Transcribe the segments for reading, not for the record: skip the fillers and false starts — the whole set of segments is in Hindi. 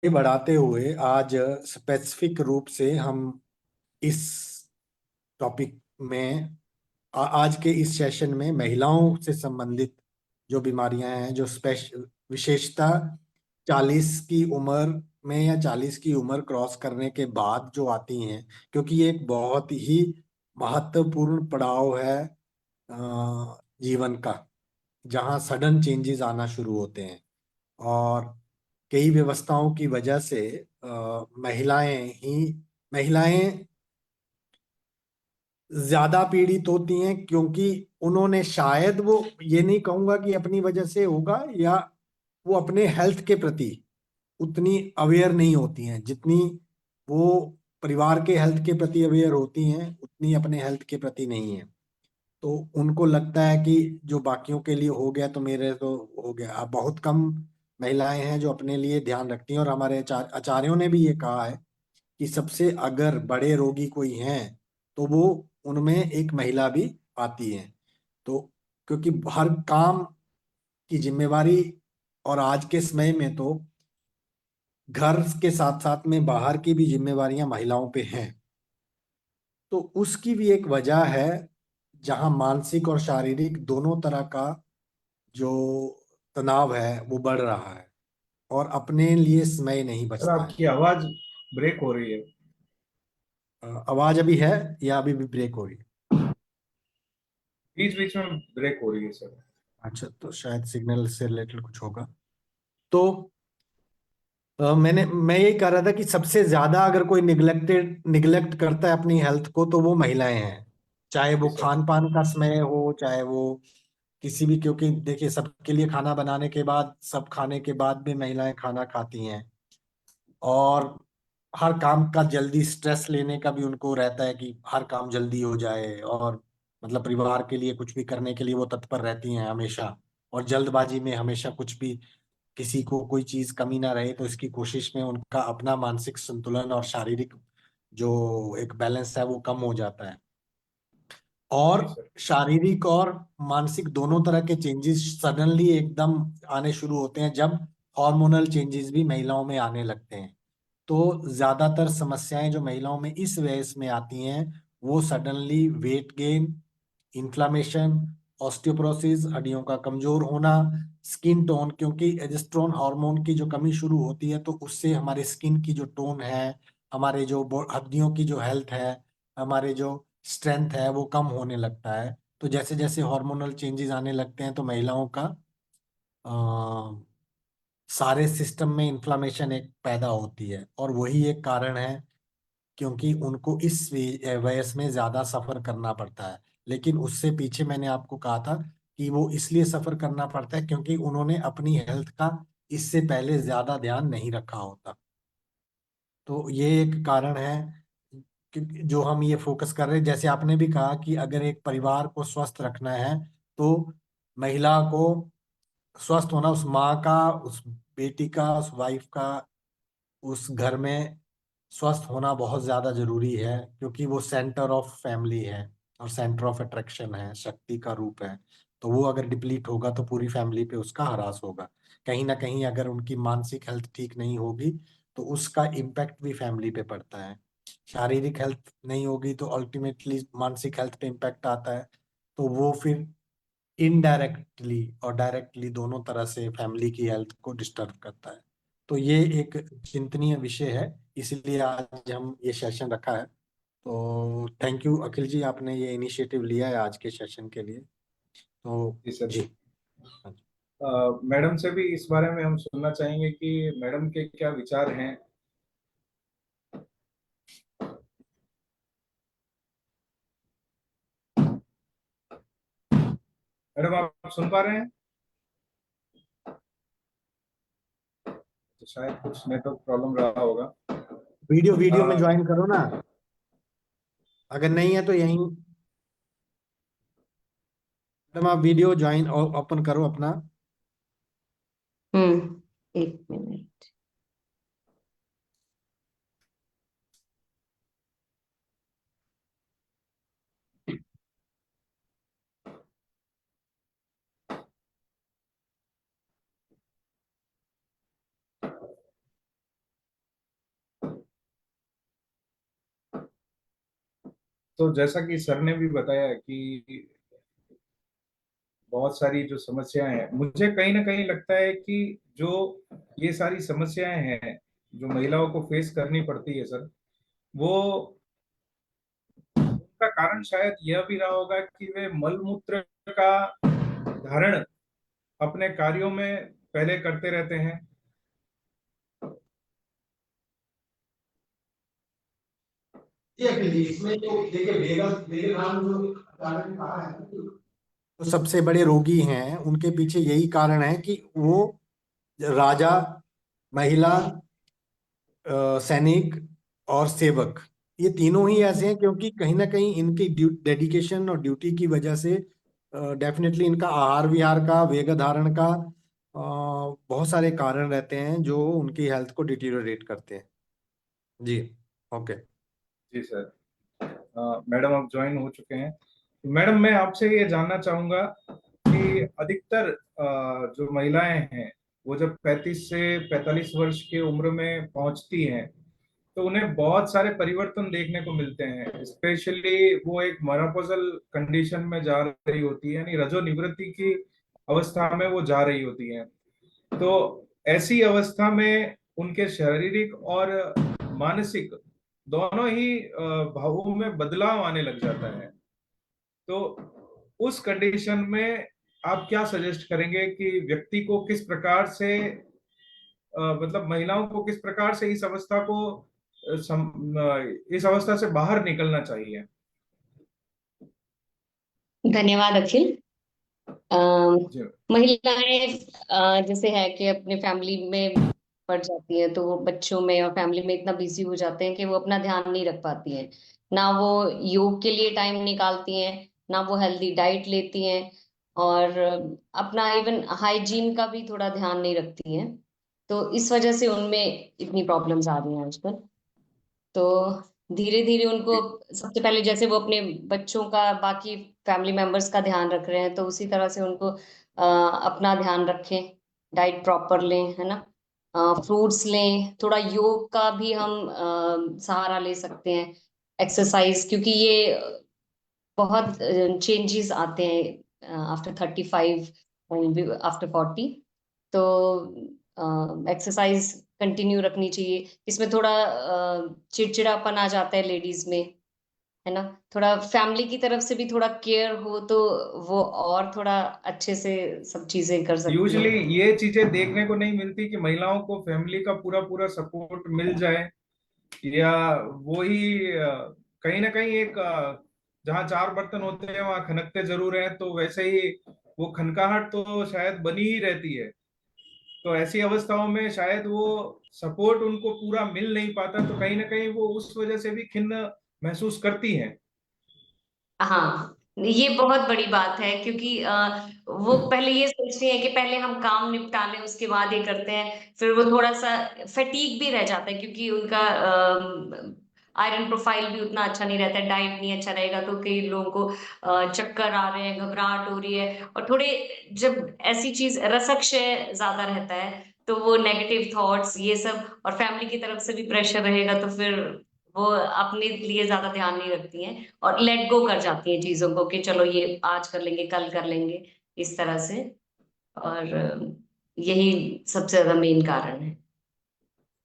बढ़ाते हुए आज स्पेसिफिक रूप से हम इस टॉपिक में आज के इस सेशन में महिलाओं से संबंधित जो बीमारियां हैं, जो विशेषता 40 की उम्र में या 40 की उम्र क्रॉस करने के बाद जो आती हैं, क्योंकि ये एक बहुत ही महत्वपूर्ण पड़ाव है जीवन का, जहां सडन चेंजेस आना शुरू होते हैं। और कई व्यवस्थाओं की वजह से महिलाएं ज्यादा पीड़ित होती हैं, क्योंकि उन्होंने शायद, वो ये नहीं कहूंगा कि अपनी वजह से होगा, या वो अपने हेल्थ के प्रति उतनी अवेयर नहीं होती हैं जितनी वो परिवार के हेल्थ के प्रति अवेयर होती हैं, उतनी अपने हेल्थ के प्रति नहीं है। तो उनको लगता है कि जो बाकियों के लिए हो गया तो मेरे तो हो गया। अब बहुत कम महिलाएं हैं जो अपने लिए ध्यान रखती हैं, और हमारे आचार्यों ने भी ये कहा है कि सबसे अगर बड़े रोगी कोई हैं तो वो उनमें एक महिला भी आती है। तो क्योंकि हर काम की जिम्मेवारी, और आज के समय में तो घर के साथ साथ में बाहर की भी जिम्मेवारियां महिलाओं पे हैं। तो उसकी भी एक वजह है, जहां मानसिक और शारीरिक दोनों तरह का जो तनाव है वो बढ़ रहा है, और अपने लिए समय नहीं सर, बचता है। आपकी आवाज ब्रेक हो रही है। आवाज अभी है या अभी भी ब्रेक हो रही है? बीच बीच में ब्रेक हो रही है सर। अच्छा, तो शायद सिग्नल से रिलेटेड कुछ होगा। तो मैं यही कह रहा था कि सबसे ज्यादा अगर कोई निग्लेक्ट करता है अपनी हेल्थ को, तो वो महिलाएं हैं। चाहे जी वो सर। खान पान का समय हो, चाहे वो किसी भी, क्योंकि देखिए सबके लिए खाना बनाने के बाद, सब खाने के बाद भी महिलाएं खाना खाती हैं। और हर काम का जल्दी स्ट्रेस लेने का भी उनको रहता है कि हर काम जल्दी हो जाए, और मतलब परिवार के लिए कुछ भी करने के लिए वो तत्पर रहती हैं हमेशा। और जल्दबाजी में हमेशा कुछ भी, किसी को कोई चीज कमी ना रहे, तो इसकी कोशिश में उनका अपना मानसिक संतुलन और शारीरिक जो एक बैलेंस है वो कम हो जाता है। और जी सर। शारीरिक और मानसिक दोनों तरह के चेंजेस सडनली एकदम आने शुरू होते हैं जब हार्मोनल चेंजेस भी महिलाओं में आने लगते हैं। तो ज्यादातर समस्याएं जो महिलाओं में इस वयस में आती हैं, वो suddenly weight gain, inflammation, osteoporosis, हड्डियों का कमजोर होना, स्किन टोन, क्योंकि एजिस्ट्रोन हार्मोन की जो कमी शुरू होती है तो उससे हमारे स्किन की जो टोन है, हमारे जो हड्डियों की जो हेल्थ है, हमारे जो स्ट्रेंथ है वो कम होने लगता है। तो जैसे जैसे हार्मोनल चेंजेस आने लगते हैं तो महिलाओं का सारे सिस्टम में इन्फ्लामेशन एक पैदा होती है, और वही एक कारण है क्योंकि उनको इस वयस में ज्यादा सफर करना पड़ता है। लेकिन उससे पीछे मैंने आपको कहा था कि वो इसलिए सफर करना पड़ता है क्योंकि उन्होंने अपनी हेल्थ का इससे पहले ज्यादा ध्यान नहीं रखा होता। तो ये एक कारण है कि जो हम ये फोकस कर रहे हैं। जैसे आपने भी कहा कि अगर एक परिवार को स्वस्थ रखना है, तो महिला को स्वस्थ होना, उस माँ का, उस बेटी का, उस वाइफ का, उस घर में स्वस्थ होना बहुत ज्यादा जरूरी है, क्योंकि वो सेंटर ऑफ फैमिली है और सेंटर ऑफ अट्रैक्शन है, शक्ति का रूप है। तो वो अगर डिप्लीट होगा तो पूरी फैमिली पे उसका ह्रास होगा। कहीं ना कहीं अगर उनकी मानसिक हेल्थ ठीक नहीं होगी तो उसका इम्पैक्ट भी फैमिली पे पड़ता है। शारीरिक हेल्थ नहीं होगी तो अल्टीमेटली मानसिक हेल्थ पे इम्पैक्ट आता है। तो वो फिर इनडायरेक्टली और डायरेक्टली दोनों तरह से फैमिली की हेल्थ को डिस्टर्ब करता है। तो ये एक चिंतनीय विषय है, इसलिए आज हम ये सेशन रखा है। तो थैंक यू अखिल जी, आपने ये इनिशिएटिव लिया है आज के सेशन के लिए। तो जी सर। जी। हाँ जी। मैडम से भी इस बारे में हम सुनना चाहेंगे कि मैडम के क्या विचार हैं। मैडम, आप सुन पा रहे हैं? तो शायद कुछ नेटवर्क प्रॉब्लम रहा होगा। वीडियो वीडियो में अ, ज्वाइन करो ना, अगर नहीं है तो यहीं। मैडम आप वीडियो ज्वाइन ओपन करो अपना। एक मिनट। तो जैसा कि सर ने भी बताया कि बहुत सारी जो समस्याएं हैं, मुझे कहीं ना कहीं लगता है कि जो ये सारी समस्याएं हैं जो महिलाओं को फेस करनी पड़ती है सर, वो उनका कारण शायद यह भी रहा होगा कि वे मल मूत्र का धारण अपने कार्यों में पहले करते रहते हैं। इसमें तो देखिए वेगन जो कारण कहा है, तो सबसे बड़े रोगी हैं, उनके पीछे यही कारण है कि वो राजा, महिला, सैनिक और सेवक, ये तीनों ही ऐसे हैं क्योंकि कहीं ना कहीं इनकी डेडिकेशन और ड्यूटी की वजह से डेफिनेटली इनका आहार विहार का, वेग धारण का बहुत सारे कारण रहते हैं जो उनकी हेल्थ को डिटीरियोरेट करते हैं। जी, ओके। जी सर। मैडम अब ज्वाइन हो चुके हैं। मैडम, मैं आपसे ये जानना चाहूंगा कि अधिकतर जो महिलाएं हैं वो जब 35 से 45 वर्ष की उम्र में पहुंचती हैं तो उन्हें बहुत सारे परिवर्तन देखने को मिलते हैं। स्पेशली वो एक मेनोपॉजल कंडीशन में जा रही होती है, यानी रजोनिवृत्ति की अवस्था में वो जा रही होती हैं। तो ऐसी अवस्था में उनके शारीरिक और मानसिक दोनों ही भावों में बदलाव आने लग जाता है। तो उस कंडीशन में आप क्या सजेस्ट करेंगे कि व्यक्ति को किस प्रकार से मतलब महिलाओं को किस प्रकार से इस अवस्था को इस अवस्था से बाहर निकलना चाहिए? धन्यवाद अखिल। जी महिलाएं जैसे है कि अपने फैमिली में पड़ जाती हैं, तो वो बच्चों में और फैमिली में इतना बिजी हो जाते हैं कि वो अपना ध्यान नहीं रख पाती हैं। ना वो योग के लिए टाइम निकालती हैं, ना वो हेल्दी डाइट लेती हैं, और अपना इवन हाइजीन का भी थोड़ा ध्यान नहीं रखती हैं। तो इस वजह से उनमें इतनी प्रॉब्लम्स आ रही हैं आजकल। तो धीरे धीरे उनको, सबसे पहले जैसे वो अपने बच्चों का, बाकी फैमिली मेंबर्स का ध्यान रख रहे हैं, तो उसी तरह से उनको अपना ध्यान रखें, डाइट प्रॉपर लें, है ना, फ्रूट्स लें, थोड़ा योग का भी हम सहारा ले सकते हैं, एक्सरसाइज, क्योंकि ये बहुत चेंजेस आते हैं आफ्टर 35, आफ्टर 40। तो एक्सरसाइज कंटिन्यू रखनी चाहिए। इसमें थोड़ा चिड़चिड़ापन आ जाता है लेडीज में, है ना, थोड़ा फैमिली की तरफ से भी थोड़ा केयर हो तो वो और थोड़ा अच्छे से सब चीजें कर सकती यूजली हैं। ये चीजें देखने को नहीं मिलती कि महिलाओं को फैमिली का पूरा पूरा सपोर्ट मिल जाए, या वो ही कहीं ना कहीं एक जहाँ चार बर्तन होते हैं वहां खनकते जरूर हैं, तो वैसे ही वो खनकाहट तो शायद बनी ही रहती है। तो ऐसी अवस्थाओं में शायद वो सपोर्ट उनको पूरा मिल नहीं पाता, तो कहीं ना कहीं वो उस वजह से भी खिन्न महसूस करती हैं। हाँ, ये बहुत बड़ी बात है, क्योंकि वो पहले ये सोचते हैं कि पहले हम काम निपटा लें, उसके बाद ये करते हैं, फिर वो थोड़ा सा फटीग भी रह जाता है, क्योंकि उनका आयरन प्रोफाइल भी उतना अच्छा नहीं रहता है, डाइट नहीं अच्छा रहेगा, तो कई लोगों को चक्कर आ रहे हैं, घबराहट हो रही है, और थोड़े, जब ऐसी चीज रसक्षय ज्यादा रहता है तो वो नेगेटिव थॉट्स ये सब, और फैमिली की तरफ से भी प्रेशर रहेगा, तो फिर वो अपने लिए ज्यादा ध्यान नहीं रखती हैं और लेट गो कर जाती हैं चीजों को, कि चलो ये आज कर लेंगे, कल कर लेंगे, इस तरह से। और यही सबसे ज्यादा मेन कारण है।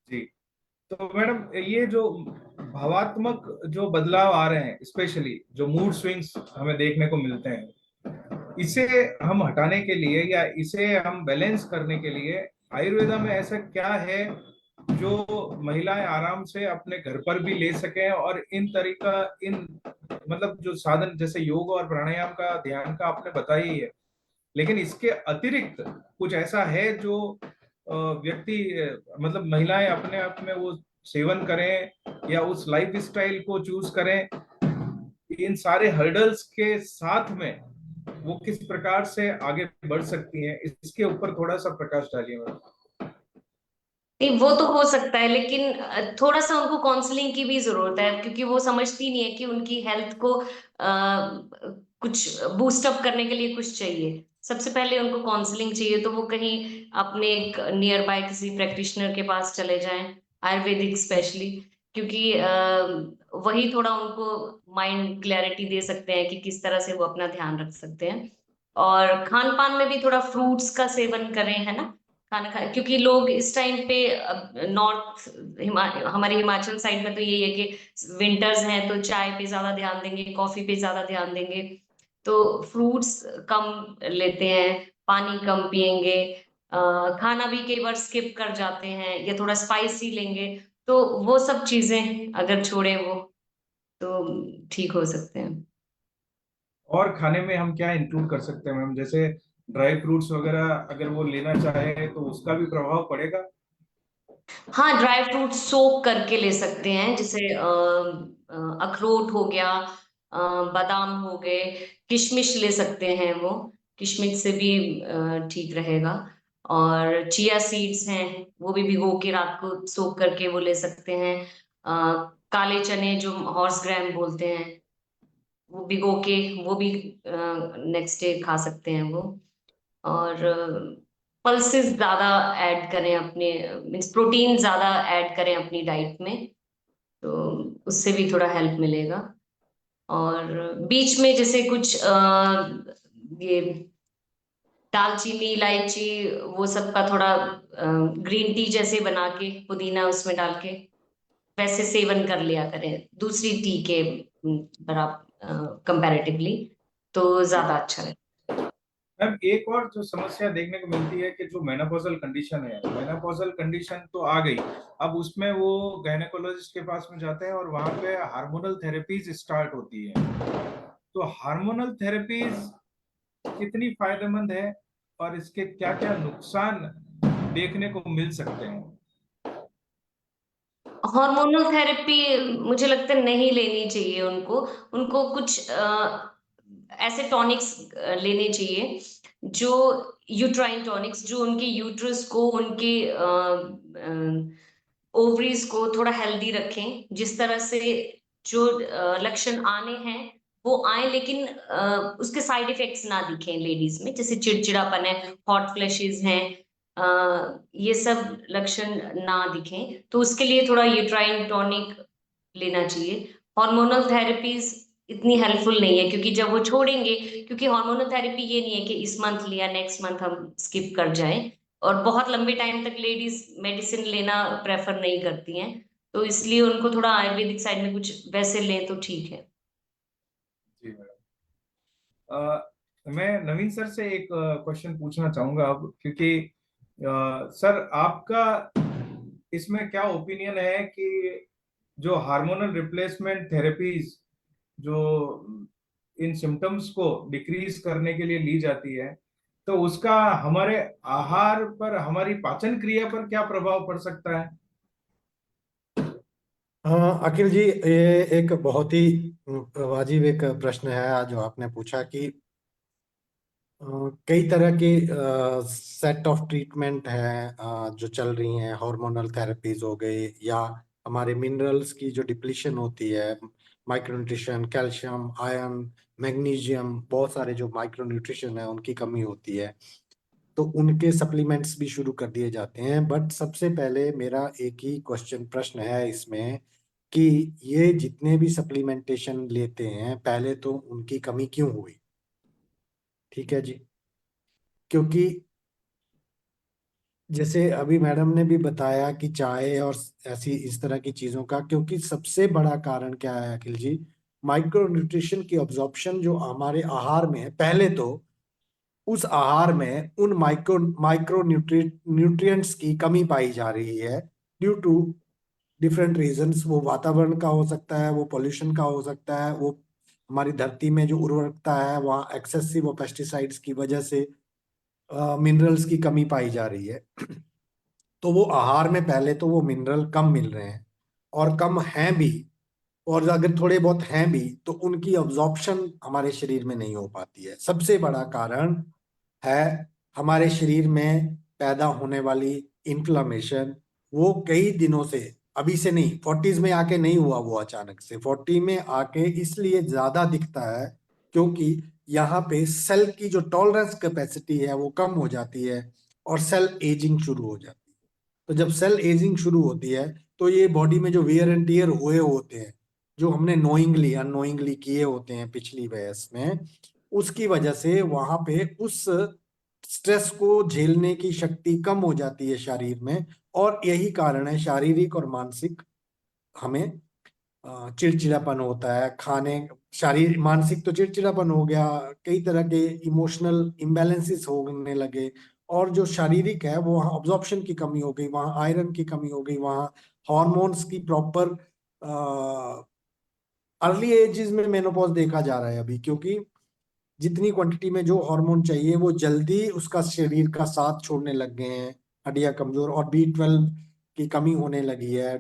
जी। तो मैडम, ये जो भावात्मक जो बदलाव आ रहे हैं, स्पेशली जो मूड स्विंग्स हमें देखने को मिलते हैं, इसे हम हटाने के लिए या इसे हम बैलेंस करने के लिए आयुर्वेदा में ऐसा क्या है जो महिलाएं आराम से अपने घर पर भी ले सकें, और इन मतलब जो साधन जैसे योग और प्राणायाम का ध्यान का आपने बताया ही है, लेकिन इसके अतिरिक्त कुछ ऐसा है जो व्यक्ति मतलब महिलाएं अपने आप में वो सेवन करें या उस लाइफ स्टाइल को चूज करें, इन सारे हर्डल्स के साथ में वो किस प्रकार से आगे बढ़ सकती हैं, इसके ऊपर थोड़ा सा प्रकाश डालिए मैडम। नहीं, वो तो हो सकता है, लेकिन थोड़ा सा उनको काउंसलिंग की भी जरूरत है, क्योंकि वो समझती नहीं है कि उनकी हेल्थ को कुछ बूस्ट अप करने के लिए कुछ चाहिए। सबसे पहले उनको काउंसलिंग चाहिए, तो वो कहीं अपने नियर बाय किसी प्रैक्टिशनर के पास चले जाएं, आयुर्वेदिक स्पेशली, क्योंकि वही थोड़ा उनको माइंड क्लैरिटी दे सकते हैं कि किस तरह से वो अपना ध्यान रख सकते हैं। और खान पान में भी थोड़ा फ्रूट्स का सेवन करें, है ना, खाना खा, क्योंकि लोग इस टाइम पे नॉर्थ हमारे हिमाचल साइड में तो यही है कि विंटर्स हैं तो चाय पे ज्यादा ध्यान देंगे, कॉफी पे ज्यादा ध्यान देंगे, तो फ्रूट्स कम लेते हैं, पानी कम पिएंगे, खाना भी कई बार स्किप कर जाते हैं या थोड़ा स्पाइसी लेंगे, तो वो सब चीजें अगर छोड़े वो तो ठीक हो सकते हैं। और खाने में हम क्या इंक्लूड कर सकते हैं मैम, जैसे ड्राई फ्रूट्स वगैरह अगर वो लेना चाहे तो उसका भी प्रभाव पड़ेगा? हाँ, ड्राई फ्रूट सोक करके ले सकते हैं, जैसे अखरोट हो गया, बादाम हो गए, किशमिश ले सकते हैं, वो किशमिश से भी ठीक रहेगा। और चिया सीड्स हैं, वो भी भिगो के रात को सोक करके वो ले सकते हैं। काले चने जो हॉर्स ग्राम बोलते हैं, वो भिगो के वो भी नेक्स्ट डे खा सकते हैं वो। और पल्सेस ज्यादा ऐड करें अपने, मीन्स प्रोटीन ज्यादा ऐड करें अपनी डाइट में, तो उससे भी थोड़ा हेल्प मिलेगा। और बीच में जैसे कुछ ये दालचीनी इलायची वो सब का थोड़ा ग्रीन टी जैसे बना के पुदीना उसमें डाल के वैसे सेवन कर लिया करें दूसरी टी के बराबर कंपैरेटिवली, तो ज्यादा अच्छा है। मैम एक और जो समस्या देखने को मिलती है कि जो मेनोपॉजल कंडीशन है, मेनोपॉजल कंडीशन तो आ गई, अब उसमें वो गायनेकोलॉजिस्ट के पास में जाते हैं और वहां पे हार्मोनल थेरेपीज स्टार्ट होती है। तो हार्मोनल थेरेपीज कितनी फायदेमंद है और इसके क्या क्या नुकसान देखने को मिल सकते हैं? हार्मोनल थेरेपी मुझे लगता है नहीं लेनी चाहिए उनको, उनको कुछ ऐसे टॉनिक्स लेने चाहिए जो यूट्राइन टॉनिक्स, जो उनके यूट्रस को, उनके ओवरीज को थोड़ा हेल्दी रखें, जिस तरह से जो लक्षण आने हैं वो आए, लेकिन उसके साइड इफेक्ट्स ना दिखें लेडीज में, जैसे चिड़चिड़ापन है, हॉट फ्लैशेस हैं, ये सब लक्षण ना दिखें, तो उसके लिए थोड़ा यूट्राइन टॉनिक लेना चाहिए। हार्मोनल थेरेपीज इतनी हेल्पफुल नहीं है, क्योंकि जब वो छोड़ेंगे, क्योंकि हार्मोनल थेरेपी ये नहीं है कि इस मंथ लिया नेक्स्ट मंथ हम स्किप कर जाएं, और बहुत लंबे टाइम तक लेडीज मेडिसिन लेना प्रेफर नहीं करती हैं, तो इसलिए उनको थोड़ा आयुर्वेदिक साइड में कुछ वैसे लें तो ठीक है। जी मैडम, मैं नवीन सर से एक क्वेश्चन पूछना चाहूंगा अब, क्योंकि सर आपका इसमें क्या ओपिनियन है कि जो हार्मोनल रिप्लेसमेंट थेरेपीज जो इन सिम्टम्स को डिक्रीज करने के लिए ली जाती है, तो उसका हमारे आहार पर, हमारी पाचन क्रिया पर क्या प्रभाव पड़ सकता है? हाँ अखिल जी, ये एक बहुत ही वाजिब एक प्रश्न है जो आपने पूछा कि अ, कई तरह के सेट ऑफ ट्रीटमेंट हैं जो चल रही हैं, हार्मोनल थेरेपीज हो गई, या हमारे मिनरल्स की जो डिप्लीशन होती है, micro nutrition, calcium, iron, magnesium, बहुत सारे जो माइक्रो न्यूट्रिशन है उनकी कमी होती है, तो उनके सप्लीमेंट्स भी शुरू कर दिए जाते हैं। बट सबसे पहले मेरा एक ही प्रश्न है इसमें कि ये जितने भी सप्लीमेंटेशन लेते हैं, पहले तो उनकी कमी क्यों हुई? ठीक है जी, क्योंकि जैसे अभी मैडम ने भी बताया कि चाय और ऐसी इस तरह की चीजों का, क्योंकि सबसे बड़ा कारण क्या है अखिल जी, माइक्रो न्यूट्रिशन की अब्जॉर्प्शन जो हमारे आहार में है, पहले तो उस आहार में उन माइक्रो न्यूट्रिएंट्स की कमी पाई जा रही है, ड्यू टू डिफरेंट रीजंस। वो वातावरण का हो सकता है, वो पोल्यूशन का हो सकता है, वो हमारी धरती में जो उर्वरकता है वहाँ एक्सेसिव पेस्टिसाइड्स की वजह से मिनरल्स की कमी पाई जा रही है। तो वो आहार में पहले तो वो मिनरल कम मिल रहे हैं, और कम हैं भी, और अगर थोड़े बहुत हैं भी तो उनकी अब्जॉर्प्शन हमारे शरीर में नहीं हो पाती है। सबसे बड़ा कारण है हमारे शरीर में पैदा होने वाली इन्फ्लामेशन। वो कई दिनों से, अभी से नहीं, 40s में आके नहीं हुआ, वो अचानक से 40 में आके इसलिए ज्यादा दिखता है क्योंकि यहाँ पे सेल की जो टॉलरेंस कैपेसिटी है वो कम हो जाती है और सेल एजिंग शुरू हो जाती है। तो जब सेल एजिंग शुरू होती है तो ये बॉडी में जो वेयर एंड टियर हुए होते हैं, जो हमने नोइंगली अननोइंगली किए होते हैं पिछली वयस में, उसकी वजह से वहां पे उस स्ट्रेस को झेलने की शक्ति कम हो जाती है शरीर में। और यही कारण है शारीरिक और मानसिक हमें चिड़चिड़ापन होता है खाने, शारीरिक मानसिक तो चिड़चिड़ापन हो गया, कई तरह के इमोशनल इम्बैलेंसेस होने लगे। और जो शारीरिक है वो वहाँ ऑब्जॉर्प्शन की कमी हो गई, वहाँ आयरन की कमी हो गई, वहाँ हॉर्मोन्स की प्रॉपर अर्ली एजेस में मेनोपॉज देखा जा रहा है अभी, क्योंकि जितनी क्वांटिटी में जो हार्मोन चाहिए वो जल्दी उसका शरीर का साथ छोड़ने लग गए हैं, हड्डियां कमजोर, और B12 की कमी होने लगी है,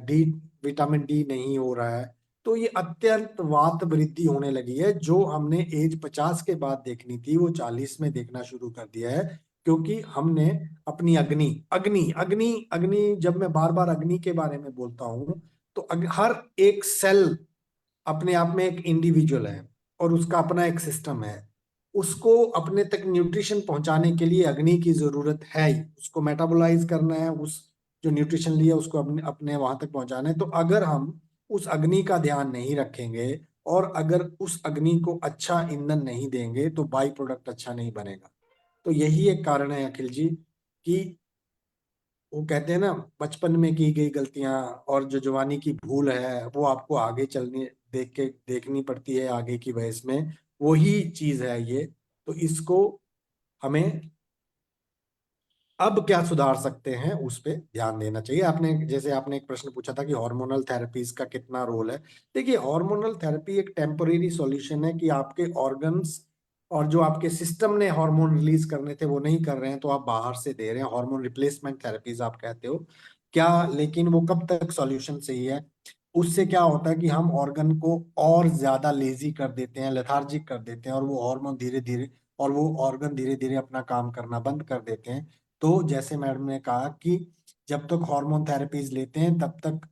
विटामिन डी नहीं हो रहा है। तो ये अत्यंत वात वृद्धि होने लगी है, जो हमने एज 50 के बाद देखनी थी वो 40 में देखना शुरू कर दिया है। क्योंकि हमने अपनी अग्नि अग्नि अग्नि अग्नि, जब मैं बार बार अग्नि के बारे में बोलता हूँ तो हर एक सेल अपने आप में एक इंडिविजुअल है और उसका अपना एक सिस्टम है। उसको अपने तक न्यूट्रिशन पहुंचाने के लिए अग्नि की जरूरत है ही, उसको मेटाबोलाइज करना है, उस जो न्यूट्रिशन लिया उसको अपने अपने वहां तक पहुंचाना है। तो अगर हम उस अग्नि का ध्यान नहीं रखेंगे और अगर उस अग्नि को अच्छा ईंधन नहीं देंगे तो बाई प्रोडक्ट अच्छा नहीं बनेगा। तो यही एक कारण है अखिल जी कि वो कहते हैं ना, बचपन में की गई गलतियां और जो जवानी की भूल है वो आपको आगे चलने देखनी पड़ती है आगे की वयस में, वही चीज है ये। तो इसको हमें अब क्या सुधार सकते हैं उस पे ध्यान देना चाहिए। आपने जैसे आपने एक प्रश्न पूछा था कि हार्मोनल थेरेपीज का कितना रोल है। देखिए, हार्मोनल थेरेपी एक टेम्परेरी सॉल्यूशन है कि आपके ऑर्गन्स और जो आपके सिस्टम ने हार्मोन रिलीज करने थे वो नहीं कर रहे हैं, तो आप बाहर से दे रहे हैं, हार्मोन रिप्लेसमेंट थेरेपीज आप कहते हो क्या। लेकिन वो कब तक सॉल्यूशन सही है? उससे क्या होता है कि हम ऑर्गन को और ज्यादा लेजी कर देते हैं, लेथार्जिक कर देते हैं, और वो हार्मोन धीरे धीरे और वो ऑर्गन धीरे धीरे अपना काम करना बंद कर देते हैं। तो जैसे मैडम ने कहा कि जब तक हार्मोन थेरेपीज लेते हैं तब तक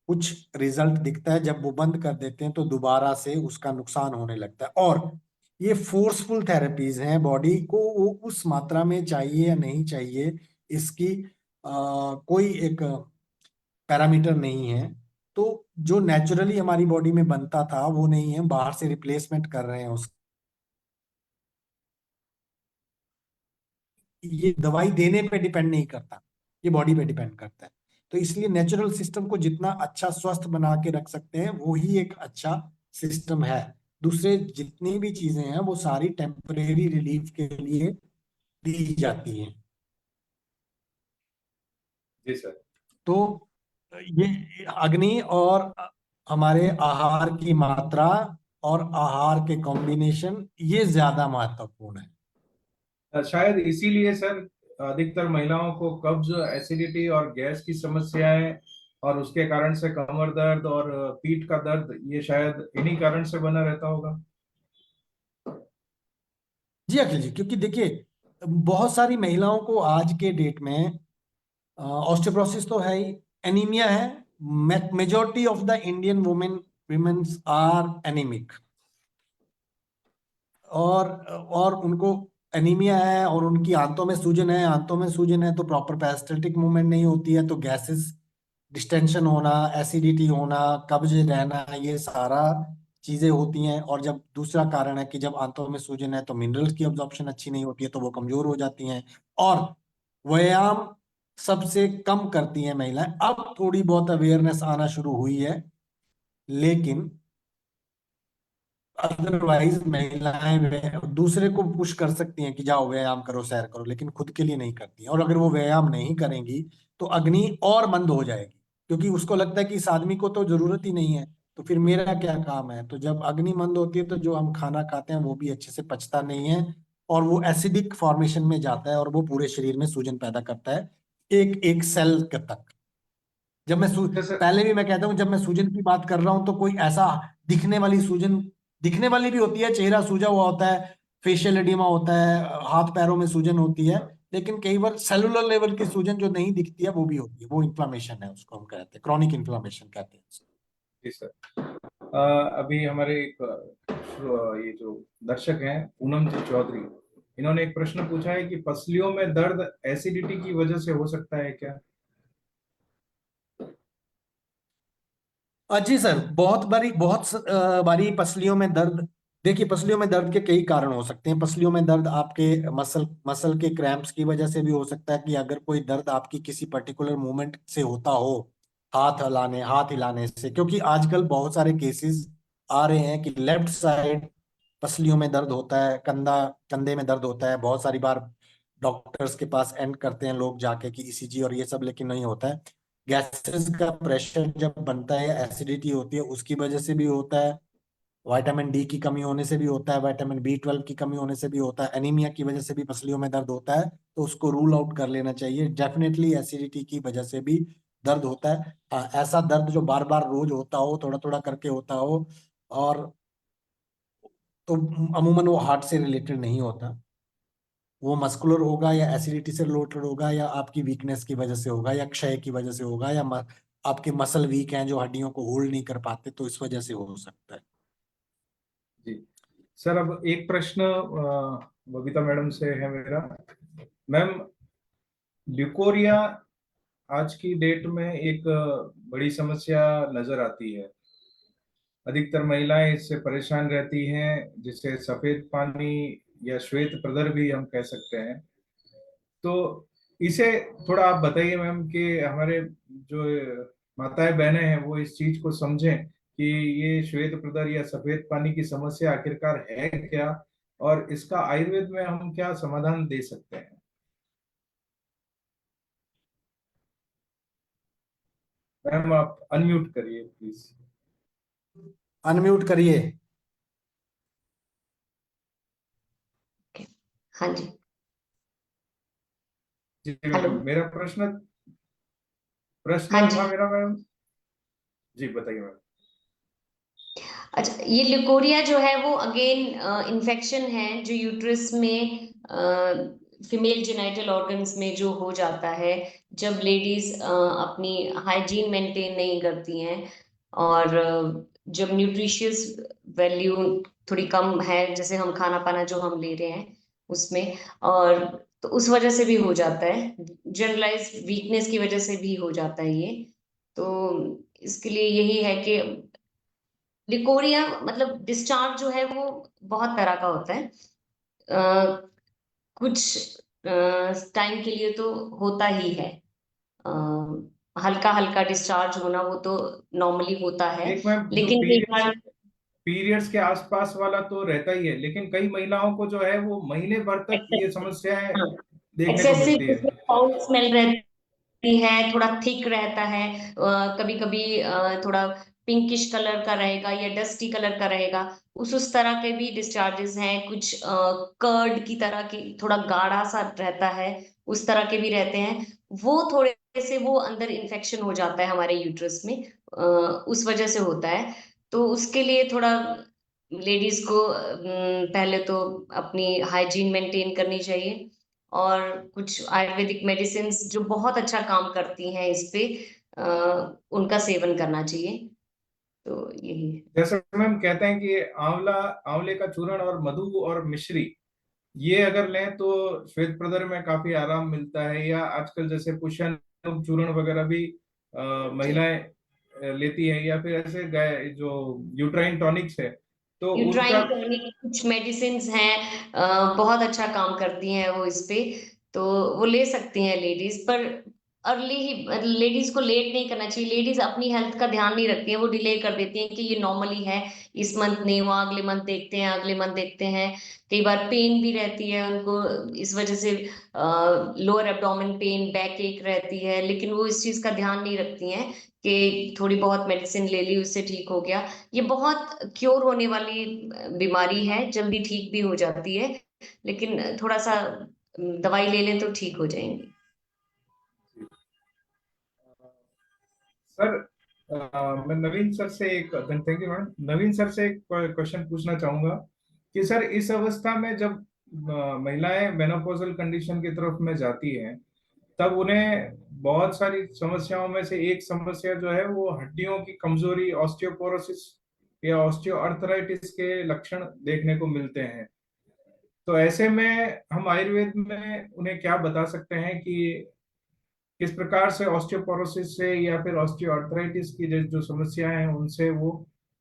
कुछ रिजल्ट दिखता है, जब वो बंद कर देते हैं तो दोबारा से उसका नुकसान होने लगता है। और ये फोर्सफुल थेरेपीज हैं, बॉडी को वो उस मात्रा में चाहिए या नहीं चाहिए इसकी कोई एक पैरामीटर नहीं है। तो जो नेचुरली हमारी बॉडी में बनता था वो नहीं है, बाहर से रिप्लेसमेंट कर रहे हैं उस, ये दवाई देने पे डिपेंड नहीं करता, ये बॉडी पे डिपेंड करता है। तो इसलिए नेचुरल सिस्टम को जितना अच्छा स्वस्थ बना के रख सकते हैं वो ही एक अच्छा सिस्टम है। दूसरे जितनी भी चीजें हैं वो सारी टेम्परेरी रिलीफ के लिए दी जाती हैं। जी सर। तो ये अग्नि और हमारे आहार की मात्रा और आहार के कॉम्बिनेशन ये ज्यादा महत्वपूर्ण है। शायद इसीलिए सर अधिकतर महिलाओं को कब्ज, एसिडिटी और गैस की समस्याएं, और उसके कारण से कमर दर्द और पीठ का दर्द, ये शायद इन्हीं कारण से बना रहता होगा। जी अखिल जी, क्योंकि देखिए बहुत सारी महिलाओं को आज के डेट में ऑस्टियोपोरोसिस तो है ही, एनीमिया है। Majority of the Indian womens are anaemic, और उनको एनीमिया है और उनकी आंतों में सूजन है, आंतों में सूजन है तो प्रॉपर पेरिस्टल्टिक मूवमेंट नहीं होती है, तो गैसेस, डिस्टेंशन होना, एसिडिटी होना, कब्ज रहना, ये सारा चीजें होती हैं। और जब दूसरा कारण है कि जब आंतों में सूजन है तो मिनरल्स की अब्जॉर्प्शन अच्छी नहीं होती है तो वो कमजोर हो जाती हैं। और व्यायाम सबसे कम करती हैं महिलाएं। अब थोड़ी बहुत अवेयरनेस आना शुरू हुई है, लेकिन अदरवाइज महिलाएं दूसरे को पुश कर सकती हैं कि जाओ व्यायाम करो, सैर करो, लेकिन खुद के लिए नहीं करती हैं। और अगर वो व्यायाम नहीं करेंगी तो अग्नि और मंद हो जाएगी, क्योंकि उसको लगता है कि इस आदमी को तो जरूरत ही नहीं है, तो फिर मेरा क्या काम है। तो जब अग्नि मंद होती है तो जो हम खाना खाते हैं वो भी अच्छे से पचता नहीं है, और वो एसिडिक फॉर्मेशन में जाता है और वो पूरे शरीर में सूजन पैदा करता है, एक एक सेल तक। जब मैं जैसे पहले भी मैं कहता हूँ, जब मैं सूजन की बात कर रहा हूँ तो कोई ऐसा दिखने वाली सूजन, दिखने वाली भी होती है, चेहरा सूजा हुआ होता है, फेशियल एडिमा होता है, हाथ पैरों में सूजन होती है, लेकिन कई बार सेलुलर लेवल की सूजन जो नहीं दिखती है वो भी होती है, वो इन्फ्लामेशन है, उसको हम कहते हैं क्रॉनिक इन्फ्लामेशन कहते हैं उसको। जी सर, अभी हमारे एक ये जो दर्शक हैं पूनम जी चौधरी, इन्होंने एक प्रश्न पूछा है कि पसलियों में दर्द एसिडिटी की वजह से हो सकता है क्या? जी सर, बहुत बारी पसलियों में दर्द। देखिए, पसलियों में दर्द के कई कारण हो सकते हैं। पसलियों में दर्द आपके मसल मसल के क्रैम्प्स की वजह से भी हो सकता है, कि अगर कोई दर्द आपकी किसी पर्टिकुलर मूवमेंट से होता हो, हाथ हिलाने से। क्योंकि आजकल बहुत सारे केसेस आ रहे हैं कि लेफ्ट साइड पसलियों में दर्द होता है, कंधे में दर्द होता है। बहुत सारी बार डॉक्टर्स के पास एंड करते हैं लोग जाके कि ईसीजी और ये सब, लेकिन नहीं होता है। गैसेस का प्रेशर जब बनता है, एसिडिटी होती है, उसकी वजह से भी होता है। विटामिन डी की कमी होने से भी होता है, विटामिन बी 12 की कमी होने से भी होता है, एनीमिया की वजह से भी पसलियों में दर्द होता है। तो उसको रूल आउट कर लेना चाहिए। डेफिनेटली एसिडिटी की वजह से भी दर्द होता है। हाँ, ऐसा दर्द जो बार बार रोज होता हो, थोड़ा थोड़ा करके होता हो, और तो अमूमन वो हार्ट से रिलेटेड नहीं होता। वो मस्कुलर होगा, या एसिडिटी से रिलेटेड होगा, या आपकी वीकनेस की वजह से होगा, या क्षय की वजह से होगा, या आपके मसल वीक हैं जो हड्डियों को होल्ड नहीं कर पाते, तो इस वजह से हो सकता है। जी सर, अब एक प्रश्न बबीता मैडम से है मेरा। मैम, ल्यूकोरिया आज की डेट में एक बड़ी समस्या नजर आती है। अधिकतर महिलाएं इससे परेशान रहती हैं, जिसे सफेद पानी या श्वेत प्रदर भी हम कह सकते हैं। तो इसे थोड़ा आप बताइए मैम, कि हमारे जो माताएं बहनें हैं वो इस चीज को समझें कि ये श्वेत प्रदर या सफेद पानी की समस्या आखिरकार है क्या, और इसका आयुर्वेद में हम क्या समाधान दे सकते हैं। मैम, आप अनम्यूट करिए प्लीज। अनम्यूट करिए। हाँ जी। जी हेलो। मैम, मेरा प्रश्न हाँ प्रश्न जी। था मेरा मैम। जी बताइए मैम। अच्छा, ये लिकोरिया जो है वो अगेन इन्फेक्शन है जो यूट्रस में फीमेल जेनाइटल ऑर्गन्स में जो हो जाता है जब लेडीज अपनी हाइजीन मेंटेन नहीं करती हैं, और जब न्यूट्रिशियस वैल्यू थोड़ी कम है, जैसे हम खाना पाना जो हम ले रहे हैं उसमें, और तो उस वजह से भी हो जाता है। जनरलाइज वीकनेस की वजह से भी हो जाता है ये। तो इसके लिए यही है कि लिकोरिया मतलब डिस्चार्ज जो है वो बहुत तरह का होता है। अ, कुछ टाइम के लिए तो होता ही है। हल्का हल्का डिस्चार्ज होना वो तो नॉर्मली होता है, एक मैम, जो लेकिन कई पीरियड्स बार पीरियड्स के आसपास वाला तो रहता ही है, लेकिन कई महिलाओं को जो है वो महीने भर तक ये समस्याएं देखने को मिलती है। एक्सेसिव फाउल स्मेल रहती है, थोड़ा थिक रहता है, कभी कभी थोड़ा पिंकिश कलर का रहेगा या डस्टी कलर का रहेगा। उस तरह के भी डिस्चार्जेस हैं। कुछ कर्ड की तरह की थोड़ा गाढ़ा सा रहता है, उस तरह के भी रहते हैं। वो थोड़े से वो अंदर इन्फेक्शन हो जाता है हमारे यूट्रस में, उस वजह से होता है। तो उसके लिए थोड़ा लेडीज को पहले तो अपनी हाइजीन मेंटेन करनी चाहिए, और कुछ आयुर्वेदिक मेडिसिन जो बहुत अच्छा काम करती हैं इस पे, उनका सेवन करना चाहिए। तो यही है। जैसे मैम कहते हैं कि आंवले का चूर्ण और मधु और मिश्री, ये अगर लें तो श्वेत प्रदर में काफी आराम मिलता है। या आजकल जैसे पुष्यन चूर्ण वगैरह भी जी। महिलाएं लेती हैं, या फिर ऐसे जो यूट्राइन टॉनिक्स है तो यूट्राइन उनका। टॉनिक कुछ मेडिसिन हैं, बहुत अच्छा काम करती हैं वो इस पे। तो वो ले सकती हैं लेडीज, पर अर्ली ही लेडीज को लेट नहीं करना चाहिए। लेडीज अपनी हेल्थ का ध्यान नहीं रखती हैं, वो डिले कर देती हैं कि ये नॉर्मली है, इस मंथ नहीं हुआ, अगले मंथ देखते हैं, अगले मंथ देखते हैं। कई बार पेन भी रहती है उनको, इस वजह से लोअर एब्डोमेन पेन, बैक एक रहती है, लेकिन वो इस चीज का ध्यान नहीं रखती हैं कि थोड़ी बहुत मेडिसिन ले ली उससे ठीक हो गया। ये बहुत क्योर होने वाली बीमारी है, जल्दी ठीक भी हो जाती है, लेकिन थोड़ा सा दवाई ले लें तो ठीक हो जाएंगी। सर, मैं नवीन सर से एक thank you madam, Naveen sir से एक क्वेश्चन पूछना चाहूंगा कि सर, इस अवस्था में जब महिलाएं मेनोपॉजल कंडीशन की तरफ में जाती हैं, तब उन्हें बहुत सारी समस्याओं में से एक समस्या जो है वो हड्डियों की कमजोरी, ऑस्टियोपोरोसिस या ऑस्टियोआर्थराइटिस के लक्षण देखने को मिलते हैं। तो ऐसे में हम आयुर्वेद में उन्हें क्या बता सकते हैं कि किस प्रकार से ऑस्टियोपोरोसिस से या फिर ऑस्टियोआर्थराइटिस की जो समस्याएं हैं उनसे वो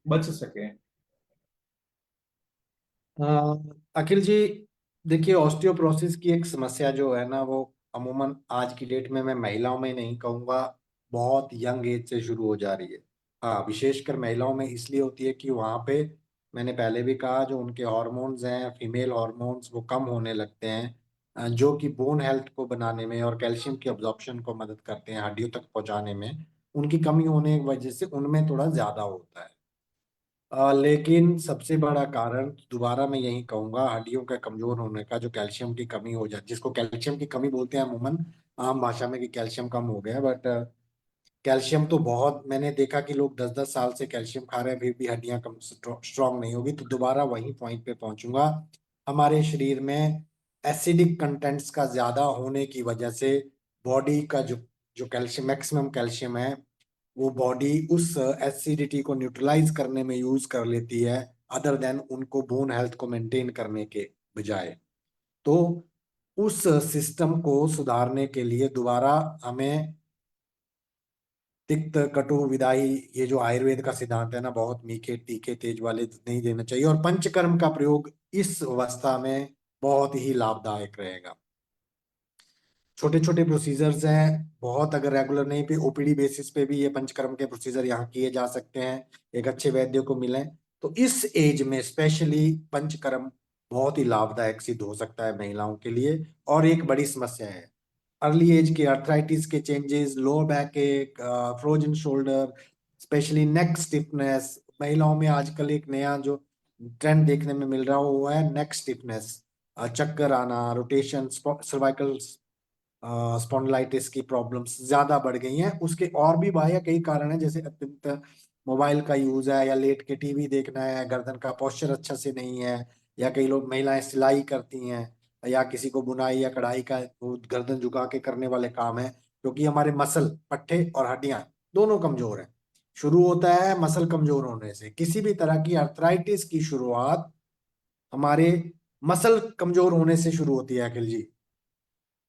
बच सके। अखिल जी, देखिए ऑस्टियोप्रोसिस की एक समस्या जो है ना, वो अमूमन आज की डेट में, मैं महिलाओं में नहीं कहूँगा, बहुत यंग एज से शुरू हो जा रही है। हाँ, विशेषकर महिलाओं में इसलिए होती है कि वहाँ पे, मैंने पहले भी कहा, जो उनके हार्मोन्स हैं, फीमेल हार्मोन्स, वो कम होने लगते हैं, जो कि बोन हेल्थ को बनाने में और कैल्शियम की अब्जॉर्प्शन को मदद करते हैं, हड्डियों तक पहुंचाने में। उनकी कमी होने की वजह से उनमें थोड़ा ज्यादा होता है। लेकिन सबसे बड़ा कारण, दोबारा मैं यही कहूंगा, हड्डियों का कमजोर होने का, जो कैल्शियम की कमी हो जाती, जिसको कैल्शियम की कमी बोलते हैं अमूमन आम भाषा में, कि कैल्शियम कम हो गया। बट कैल्शियम तो बहुत, मैंने देखा कि लोग 10-10 साल से कैल्शियम खा रहे हैं, फिर भी हड्डियां कम स्ट्रांग नहीं होगी। तो दोबारा वही पॉइंट पे पहुंचूंगा, हमारे शरीर में एसिडिक कंटेंट्स का ज्यादा होने की वजह से बॉडी का जो जो कैल्शियम, मैक्सिमम कैल्शियम है, वो बॉडी उस एसिडिटी को न्यूट्रलाइज करने में यूज कर लेती है, अदर देन उनको बोन हेल्थ को मेंटेन करने के बजाय। तो उस सिस्टम को सुधारने के लिए दोबारा हमें तिक्त कटु विदाई, ये जो आयुर्वेद का सिद्धांत है ना, बहुत मीठे तीखे तेज वाले नहीं देना चाहिए, और पंचकर्म का प्रयोग इस अवस्था में बहुत ही लाभदायक रहेगा। छोटे छोटे प्रोसीजर्स हैं, बहुत अगर रेगुलर नहीं पे, ओपीडी बेसिस पे भी ये पंचकर्म के प्रोसीजर यहाँ किए जा सकते हैं, एक अच्छे वैद्य को मिलें तो। इस एज में स्पेशली पंचकर्म बहुत ही लाभदायक सिद्ध हो सकता है महिलाओं के लिए। और एक बड़ी समस्या है अर्ली एज के अर्थराइटिस के चेंजेस, लोअर बैक एक, frozen shoulder, specially neck stiffness. महिलाओं में आजकल एक नया जो ट्रेंड देखने में मिल रहा हुआ है, नेक स्टिफनेस, चक्कर आना, रोटेशन, सर्वाइकल स्पॉन्डिलाइटिस की प्रॉब्लम्स ज्यादा बढ़ गई हैं। उसके और भी बाह्य कई कारण हैं, जैसे अत्यंत मोबाइल का यूज है, या लेट के टीवी देखना है, गर्दन का पोस्चर अच्छा से नहीं है, या कई लोग, महिलाएं सिलाई करती हैं, या किसी को बुनाई या कढ़ाई का वो गर्दन झुका के करने वाले काम है, क्योंकि हमारे मसल, पट्टे और हड्डियां दोनों कमजोर हैं। शुरू होता है मसल कमजोर होने से। किसी भी तरह की अर्थराइटिस की शुरुआत हमारे मसल कमजोर होने से शुरू होती है अखिल जी।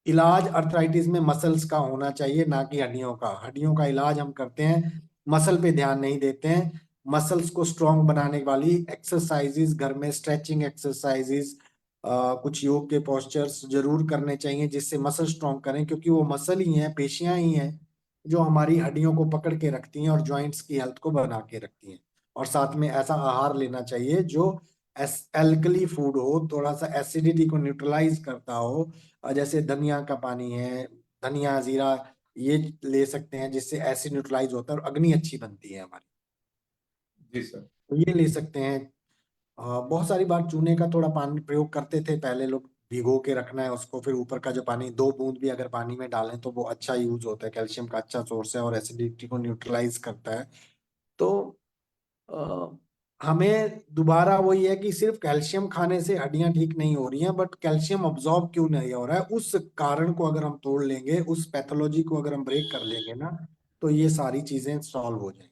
इलाज अर्थराइटिस में मसल्स का होना चाहिए, ना कि हड्डियों का। हड्डियों का इलाज हम करते हैं, मसल पे ध्यान नहीं देते हैं। मसल्स को स्ट्रांग बनाने वाली एक्सरसाइजेस, घर में स्ट्रेचिंग एक्सरसाइजेस, कुछ योग के पोस्चर्स जरूर करने चाहिए, जिससे मसल स्ट्रांग करें, क्योंकि वो मसल ही हैं, पेशियां ही हैं, जो हमारी हड्डियों को पकड़ के रखती हैं और जॉइंट्स की हेल्थ को बना के रखती हैं। और साथ में ऐसा आहार लेना चाहिए जो एल्कली फूड हो, थोड़ा सा एसिडिटी को न्यूट्रलाइज करता हो, जैसे धनिया का पानी है, धनिया जीरा, ये ले सकते हैं, जिससे एसिड न्यूट्रलाइज होता है और अग्नि अच्छी बनती है हमारी। जी सर। तो ये ले सकते हैं। बहुत सारी बार चूने का थोड़ा पानी प्रयोग करते थे पहले लोग, भिगो के रखना है उसको, फिर ऊपर का जो पानी, 2 बूंद भी अगर पानी में डालें तो वो अच्छा यूज होता है, कैल्शियम का अच्छा सोर्स है और एसिडिटी को न्यूट्रलाइज करता है। तो अ, हमें दोबारा वही है कि सिर्फ कैल्शियम खाने से हड्डियां ठीक नहीं हो रही हैं, बट कैल्शियम अब्जॉर्ब क्यों नहीं हो रहा है, उस कारण को अगर हम तोड़ लेंगे, उस पैथोलॉजी को अगर हम ब्रेक कर लेंगे ना, तो ये सारी चीजें सॉल्व हो जाएंगी।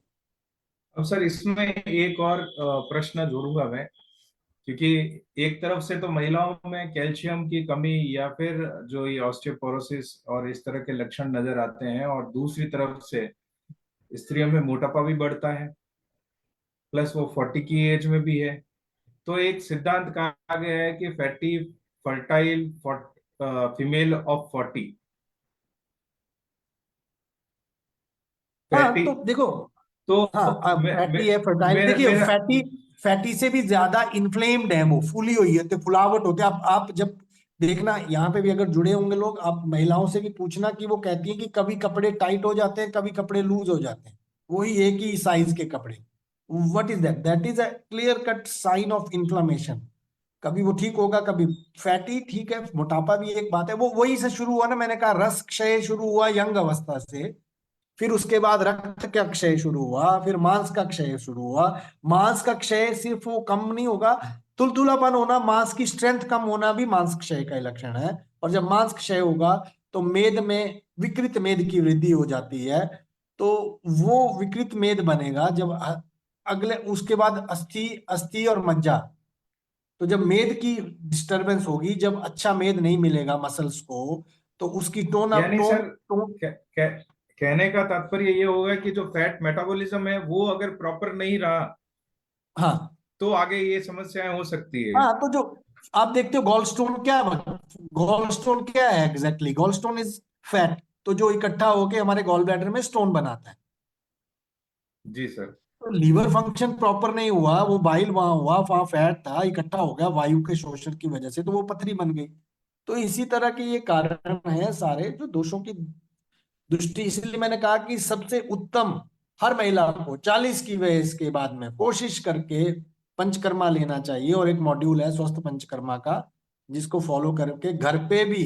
अब सर इसमें एक और प्रश्न जोड़ूंगा मैं, क्योंकि एक तरफ से तो महिलाओं में कैल्शियम की कमी या फिर जो ये ऑस्टियोपोरोसिस और इस तरह के लक्षण नजर आते हैं, और दूसरी तरफ से स्त्रियों में मोटापा भी बढ़ता है, प्लस वो 40 की एज में भी है। तो एक सिद्धांत कहा गया है कि फैटी फर्टाइल फीमेल ऑफ 40, हाँ फैटी। तो देखो, तो हाँ, फैटी है, फर्टाइल, मेरा देखिए मेरा फैटी, फैटी से भी ज्यादा इन्फ्लेम्ड है, वो फूली हुई है, तो फुलावट होती है। आप जब देखना, यहाँ पे भी अगर जुड़े होंगे लोग, आप महिलाओं से भी पूछना कि वो कहती है कि कभी कपड़े टाइट हो जाते हैं, कभी कपड़े लूज हो जाते हैं, वही एक ही साइज के कपड़े। What is that? That is a clear cut sign of inflammation. कभी वो ठीक होगा, कभी फैटी, ठीक है, मोटापा भी एक बात है, वो वही से शुरू हुआ ना, मैंने कहा रस क्षय शुरू हुआ यंग अवस्था से, फिर उसके बाद रक्त का क्षय शुरू हुआ, फिर मांस का क्षय शुरू हुआ। मांस का क्षय सिर्फ वो कम नहीं होगा, तुलतुलापन होना, मांस की स्ट्रेंथ कम होना भी मांस क्षय का लक्षण है। और जब मांस क्षय होगा तो मेद में विकृत मेद की वृद्धि हो जाती है। तो वो विकृत मेद बनेगा जब अगले, उसके बाद अस्थि, अस्थि और मज्जा। तो जब मेद की डिस्टरबेंस होगी, जब अच्छा मेद नहीं मिलेगा मसल्स को, तो उसकी टोन यानी टोन सर टोन कहने का तात्पर्य ये होगा कि जो फैट मेटाबॉलिज्म है वो अगर प्रॉपर नहीं रहा हाँ तो आगे ये समस्याएं हो सकती है। हाँ। तो जो आप देखते हो गॉल स्टोन क्या है, गॉल स्टोन क्या है exactly, gall stone is fat, तो जो इकट्ठा होके हमारे गॉल ब्लैडर में स्टोन बनाता है। जी सर। तो लीवर फंक्शन प्रॉपर नहीं हुआ, वो बाइल वहां हुआ, वहां फैट था, इकट्ठा हो गया वायु के शोषण की वजह से, तो वो पथरी बन गई। तो इसी तरह के ये कारण है सारे जो दोषों की दृष्टि, इसलिए मैंने कहा कि सबसे उत्तम हर महिला को 40 की वयस के बाद में कोशिश करके पंचकर्मा लेना चाहिए। और एक मॉड्यूल है स्वस्थ पंचकर्मा का, जिसको फॉलो करके घर पे भी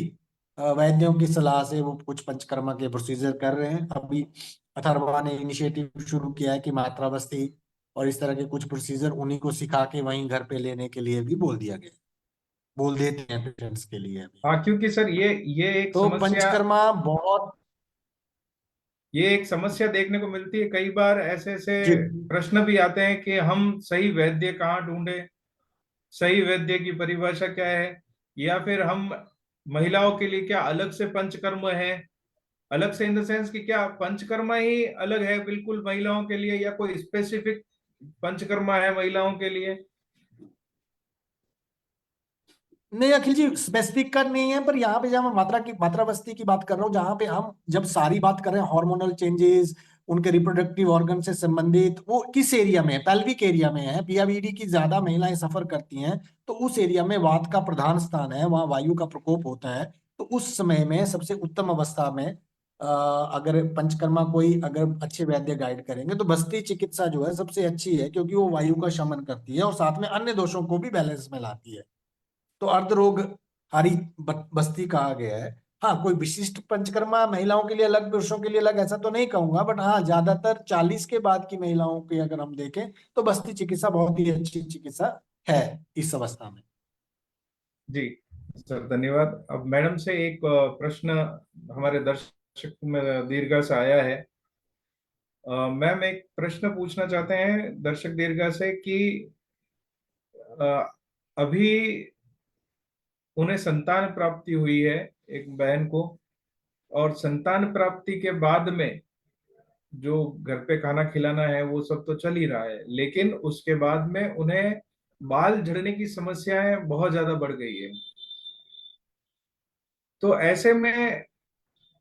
वैद्यों की सलाह से वो कुछ पंचकर्मा के प्रोसीजर कर रहे हैं। अभी अथर्वा ने इनिशिएटिव शुरू किया है कि मात्रा बस्ती और इस तरह के कुछ प्रोसीजर उन्हीं को सिखा के वहीं घर पे लेने के लिए भी बोल दिया गया, बोल देते हैं पेशेंट्स के लिए अभी। हाँ, क्योंकि सर ये एक तो समस्या, पंचकर्मा बहुत। ये एक समस्या देखने को मिलती है कई बार। ऐसे ऐसे जी प्रश्न भी आते हैं कि हम सही वैद्य कहाँ ढूंढे, सही वैद्य की परिभाषा क्या है, या फिर हम महिलाओं के लिए क्या अलग से पंचकर्म है, अलग से इन द सेंस कि क्या पंचकर्मा ही अलग है बिल्कुल महिलाओं के लिए, या कोई स्पेसिफिक पंचकर्मा है महिलाओं के लिए। नहीं अखिल जी, स्पेसिफिक का नहीं है, पर यहाँ पे जब मैं मात्रा बस्ती की बात कर रहा हूँ, जहाँ पे हम जब सारी बात कर रहे हैं हार्मोनल चेंजेस, उनके रिप्रोडक्टिव ऑर्गन से संबंधित, वो किस एरिया में है, पेल्विक एरिया में है, पीआईबीडी की ज्यादा महिलाएं सफर करती हैं, तो उस एरिया में वात का प्रधान स्थान है, वहाँ वायु का प्रकोप होता है। तो उस समय में सबसे उत्तम अवस्था में अगर पंचकर्मा कोई अगर अच्छे वैद्य गाइड करेंगे तो बस्ती चिकित्सा जो है सबसे अच्छी है, क्योंकि वो वायु का शमन करती है और साथ में अन्य दोषों को भी बैलेंस में लाती है। तो अर्ध रोग हरी बस्ती कहा गया है। हाँ, कोई विशिष्ट पंचकर्मा महिलाओं के लिए अलग पुरुषों के लिए अलग ऐसा तो नहीं कहूंगा, बट हाँ ज्यादातर 40 के बाद की महिलाओं की अगर हम देखें तो बस्ती चिकित्सा बहुत ही अच्छी चिकित्सा है इस अवस्था में। जी सर, धन्यवाद। अब मैडम से एक प्रश्न हमारे दर्शक में दीर्घा से आया है। मैम, एक प्रश्न पूछना चाहते हैं दर्शक दीर्घा से कि अ, अभी उन्हें संतान प्राप्ति हुई है, एक बहन को, और संतान प्राप्ति के बाद में जो घर पे खाना खिलाना है वो सब तो चल ही रहा है, लेकिन उसके बाद में उन्हें बाल झड़ने की समस्याएं बहुत ज्यादा बढ़ गई है। तो ऐसे में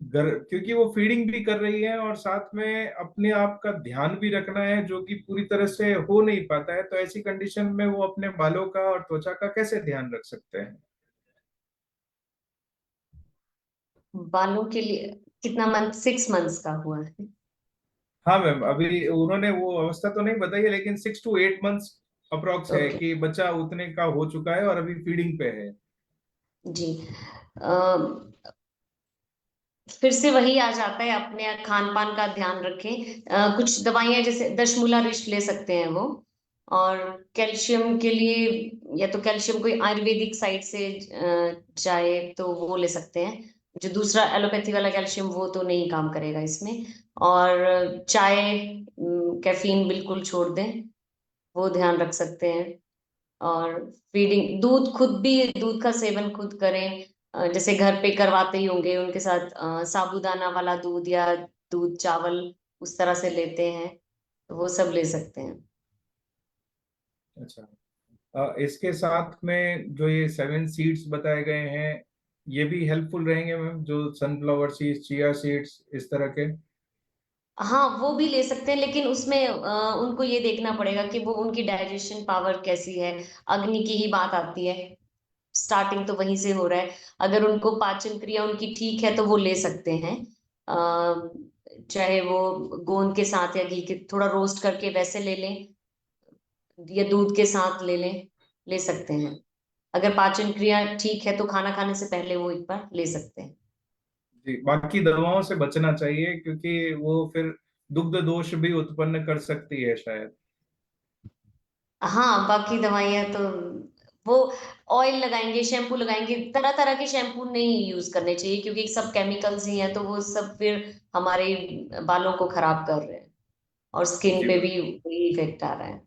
घर, क्योंकि वो फीडिंग भी कर रही है और साथ में अपने आप का ध्यान भी रखना है जो कि पूरी तरह से हो नहीं पाता है, तो ऐसी कंडीशन में वो अपने बालों का और त्वचा का कैसे ध्यान रख सकते हैं? बालों के लिए कितना मंथ, 6 मंथ्स का हुआ है? हाँ मैम, अभी उन्होंने वो अवस्था तो नहीं बताई है, लेकिन 6 to 8 months अप्रोक्स है ओके। कि बच्चा उतने का हो चुका है और अभी फीडिंग पे है। जी। फिर से वही आ जाता है, अपने खान पान का ध्यान रखें। कुछ दवाइयां जैसे दशमूला रिष्ट ले सकते हैं वो। और कैल्शियम के लिए या तो कैल्शियम कोई आयुर्वेदिक साइड से जाए तो वो ले सकते हैं। जो दूसरा एलोपैथी वाला कैल्शियम वो तो नहीं काम करेगा इसमें। और चाय, कैफीन बिल्कुल छोड़ दें, वो ध्यान रख सकते हैं। और फीडिंग, दूध खुद भी दूध का सेवन खुद करें। जैसे घर पे करवाते ही होंगे उनके साथ, साबूदाना वाला दूध या दूध चावल उस तरह से लेते हैं, तो वो सब ले सकते हैं। अच्छा। इसके साथ में जो ये 7 सीड्स बताए गए हैं, ये भी हेल्पफुल रहेंगे मैम, जो सनफ्लावर सीड्स, चिया सीड्स, इस तरह के? हाँ, वो भी ले सकते हैं, लेकिन उसमें उनको ये देखना पड़ेगा कि वो उनकी डाइजेशन पावर कैसी है। अग्नि की ही बात आती है, स्टार्टिंग तो वहीं से हो रहा है। अगर उनको पाचन क्रिया उनकी ठीक है तो वो ले सकते हैं। अ, चाहे वो गोंद के साथ या घी के थोड़ा रोस्ट करके वैसे ले लें, या दूध के साथ ले लें, ले सकते हैं। अगर पाचन क्रिया ठीक है तो खाना खाने से पहले वो एक बार ले सकते हैं। जी, बाकी दवाओं से बचना चाहिए क्योंकि वो फिर दुग्ध दोष भी उत्पन्न कर सकती है शायद। हाँ, बाकी दवाइयाँ तो वो ऑयल लगाएंगे, शैम्पू लगाएंगे, तरह तरह के शैम्पू नहीं यूज करने चाहिए, क्योंकि सब केमिकल्स ही हैं, तो वो सब फिर हमारे बालों को खराब कर रहे हैं और स्किन जी पे मैम। भी वही इफेक्ट आ रहा है।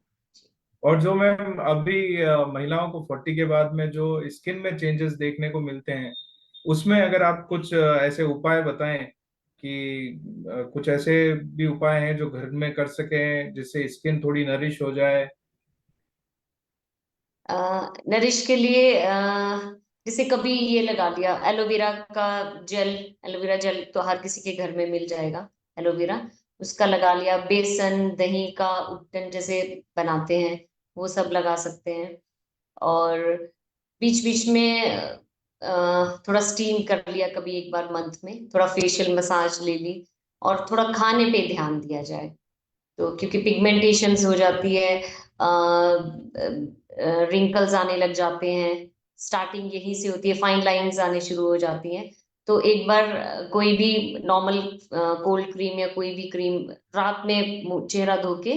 और जो मैम अभी महिलाओं को 40 के बाद में जो स्किन में चेंजेस देखने को मिलते हैं, उसमें अगर आप कुछ ऐसे उपाय बताएं कि कुछ ऐसे भी उपाय हैं जो घर में कर सकें जिससे स्किन थोड़ी नरिश हो जाए। नरिश के लिए जैसे कभी ये लगा लिया एलोवेरा का जेल। एलोवेरा जेल तो हर किसी के घर में मिल जाएगा। एलोवेरा उसका लगा लिया, बेसन दही का उपटन जैसे बनाते हैं वो सब लगा सकते हैं। और बीच बीच में थोड़ा स्टीम कर लिया कभी एक बार मंथ में, थोड़ा फेशियल मसाज ले ली। और थोड़ा खाने पे ध्यान दिया जाए तो, क्योंकि पिगमेंटेशंस हो जाती है, रिंकल्स आने लग जाते हैं, स्टार्टिंग यहीं से होती है, फाइन लाइंस आने शुरू हो जाती हैं। तो एक बार कोई भी नॉर्मल कोल्ड क्रीम या कोई भी क्रीम रात में चेहरा धो के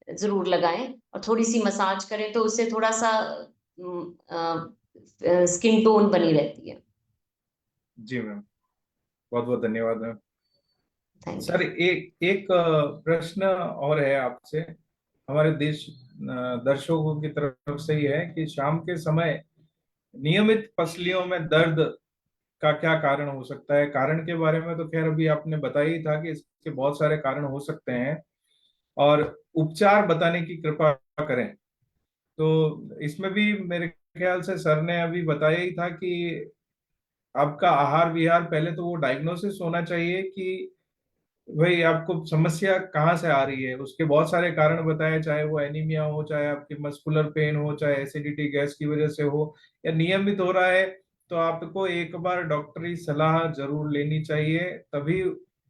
जरूर लगाएं और थोड़ी सी मसाज करें तो उससे थोड़ा सा स्किन टोन बनी रहती है। जी मैम, बहुत बहुत धन्यवाद मैम। Thank sir you. एक एक प्रश्न और है आपसे। हमारे देश दर्शकों की तरफ से ही है कि शाम के समय नियमित पसलियों में दर्द का क्या कारण हो सकता है। कारण के बारे में तो खैर अभी आपने बताया ही था कि इसके बहुत सारे कारण हो सकते हैं, और उपचार बताने की कृपा करें। तो इसमें भी मेरे ख्याल से सर ने अभी बताया ही था कि आपका आहार विहार, पहले तो वो डायग्नोसिस होना चाहिए कि भाई आपको समस्या कहाँ से आ रही है। उसके बहुत सारे कारण बताए, चाहे वो एनीमिया हो, चाहे आपकी मस्कुलर पेन हो, चाहे एसिडिटी गैस की वजह से हो, या नियमित हो रहा है, तो आपको एक बार डॉक्टरी सलाह जरूर लेनी चाहिए, तभी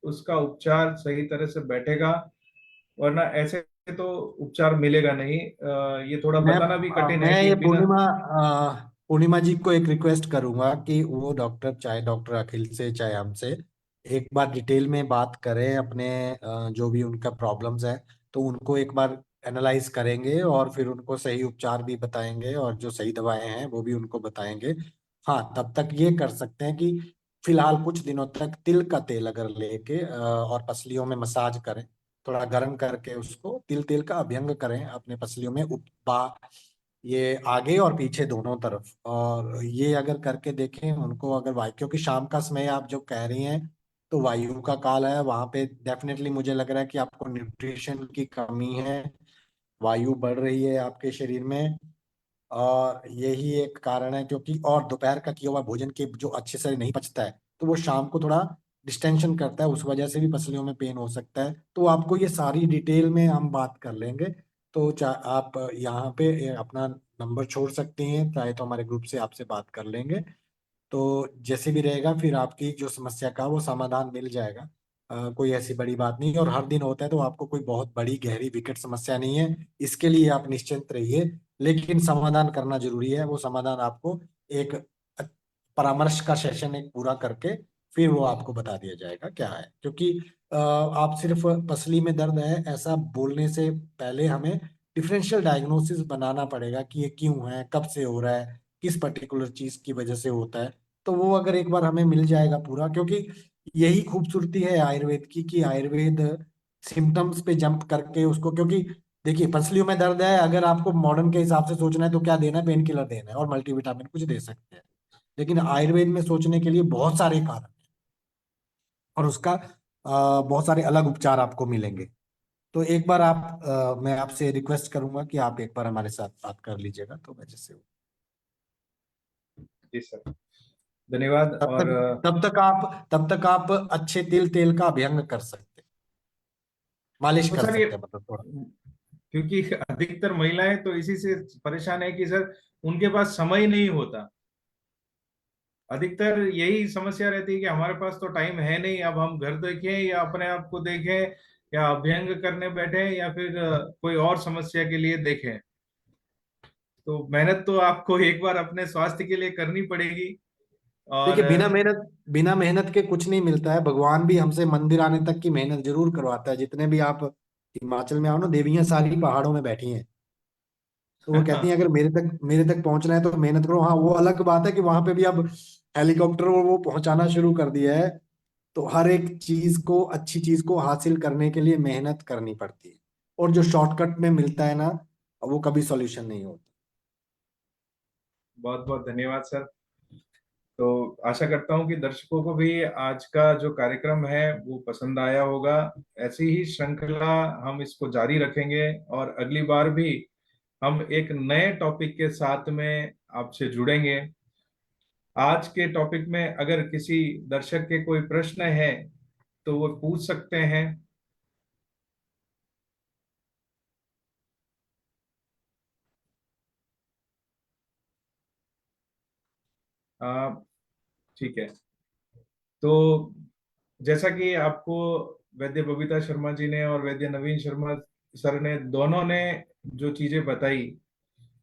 उसका उपचार सही तरह से बैठेगा। वरना ऐसे तो उपचार मिलेगा नहीं। ये थोड़ा बताना भी कठिन है मैं कि ये बिना। पूर्णिमा जी को एक रिक्वेस्ट करूंगा कि वो डॉक्टर, चाहे डॉक्टर अखिल से चाहे हमसे, एक बार डिटेल में बात करें अपने जो भी उनका प्रॉब्लम्स है, तो उनको एक बार एनालाइज करेंगे और फिर उनको सही उपचार भी बताएंगे और जो सही दवाएं हैं वो भी उनको बताएंगे। हाँ, तब तक ये कर सकते हैं कि फिलहाल कुछ दिनों तक तिल का तेल अगर लेके और पसलियों में मसाज करें, थोड़ा गर्म करके उसको तिल तेल का अभ्यंग करें अपने पसलियों में, ये आगे और पीछे दोनों तरफ। और ये अगर करके देखें उनको, अगर वायु, क्योंकि शाम का समय आप जो कह रही हैं तो वायु का काल है वहां पे, डेफिनेटली मुझे लग रहा है कि आपको न्यूट्रिशन की कमी है, वायु बढ़ रही है आपके शरीर में। और यही एक कारण है, क्योंकि और दोपहर का किया हुआ भोजन के जो अच्छे से नहीं पचता है तो वो शाम को थोड़ा डिस्टेंशन करता है, उस वजह से भी पसलियों में पेन हो सकता है। तो आपको ये सारी डिटेल में हम बात कर लेंगे। तो आप यहाँ पे अपना नंबर छोड़ सकती हैं, चाहे तो हमारे ग्रुप से आपसे बात कर लेंगे। तो जैसे भी रहेगा फिर आपकी जो समस्या का वो समाधान मिल जाएगा। कोई ऐसी बड़ी बात नहीं है और हर दिन होता है, तो आपको कोई बहुत बड़ी गहरी विकट समस्या नहीं है, इसके लिए आप निश्चिंत रहिए। लेकिन समाधान करना जरूरी है, वो समाधान आपको एक परामर्श का सेशन एक पूरा करके फिर वो आपको बता दिया जाएगा क्या है। क्योंकि आप सिर्फ पसली में दर्द है ऐसा बोलने से पहले हमें डिफरेंशियल डायग्नोसिस बनाना पड़ेगा कि ये क्यों है, कब से हो रहा है, किस पर्टिकुलर चीज की वजह से होता है। तो वो अगर एक बार हमें मिल जाएगा पूरा, क्योंकि यही खूबसूरती है आयुर्वेद की कि आयुर्वेद सिम्टम्स पे जंप करके उसको, क्योंकि देखिए पसलियों में दर्द है, अगर आपको मॉडर्न के हिसाब से सोचना है तो क्या देना है, पेन किलर देना है और मल्टीविटामिन कुछ दे सकते हैं। लेकिन आयुर्वेद में सोचने के लिए बहुत सारे कारण हैं और उसका बहुत सारे अलग उपचार आपको मिलेंगे। तो एक बार आप मैं आपसे रिक्वेस्ट करूंगा कि आप एक बार हमारे साथ बात कर लीजिएगा तो वजह से। जी सर, धन्यवाद। तब और तक तब तक आप अच्छे तिल तेल का अभ्यंग कर सकते हैं, मालिश तो कर सर ये, सकते हैं मतलब थोड़ा। क्योंकि अधिकतर महिलाएं तो इसी से परेशान है कि सर उनके पास समय नहीं होता। अधिकतर यही समस्या रहती है कि हमारे पास तो टाइम है नहीं, अब हम घर देखें या अपने आप को देखें, या अभ्यंग करने बैठे, या फिर कोई और समस्या के लिए देखें। तो मेहनत तो आपको एक बार अपने स्वास्थ्य के लिए करनी पड़ेगी। और देखिए बिना मेहनत के कुछ नहीं मिलता है। भगवान भी हमसे मंदिर आने तक की मेहनत जरूर करवाता है। जितने भी आप हिमाचल में आओ ना, देवियां सारी पहाड़ों में बैठी हैं, तो वो कहती हैं अगर मेरे तक पहुंचना है तो मेहनत करो। हाँ, वो अलग बात है कि वहां पे भी अब हेलीकॉप्टर वो पहुंचाना शुरू कर दिया है। तो हर एक चीज को, अच्छी चीज को हासिल करने के लिए मेहनत करनी पड़ती है, और जो शॉर्टकट में मिलता है ना, वो कभी सॉल्यूशन नहीं होता। बहुत बहुत धन्यवाद सर। तो आशा करता हूँ कि दर्शकों को भी आज का जो कार्यक्रम है वो पसंद आया होगा। ऐसी ही श्रृंखला हम इसको जारी रखेंगे और अगली बार भी हम एक नए टॉपिक के साथ में आपसे जुड़ेंगे। आज के टॉपिक में अगर किसी दर्शक के कोई प्रश्न है तो वो पूछ सकते हैं। आ, ठीक है। तो जैसा कि आपको वैद्य बबीता शर्मा जी ने और वैद्य नवीन शर्मा सर ने दोनों ने जो चीजें बताई,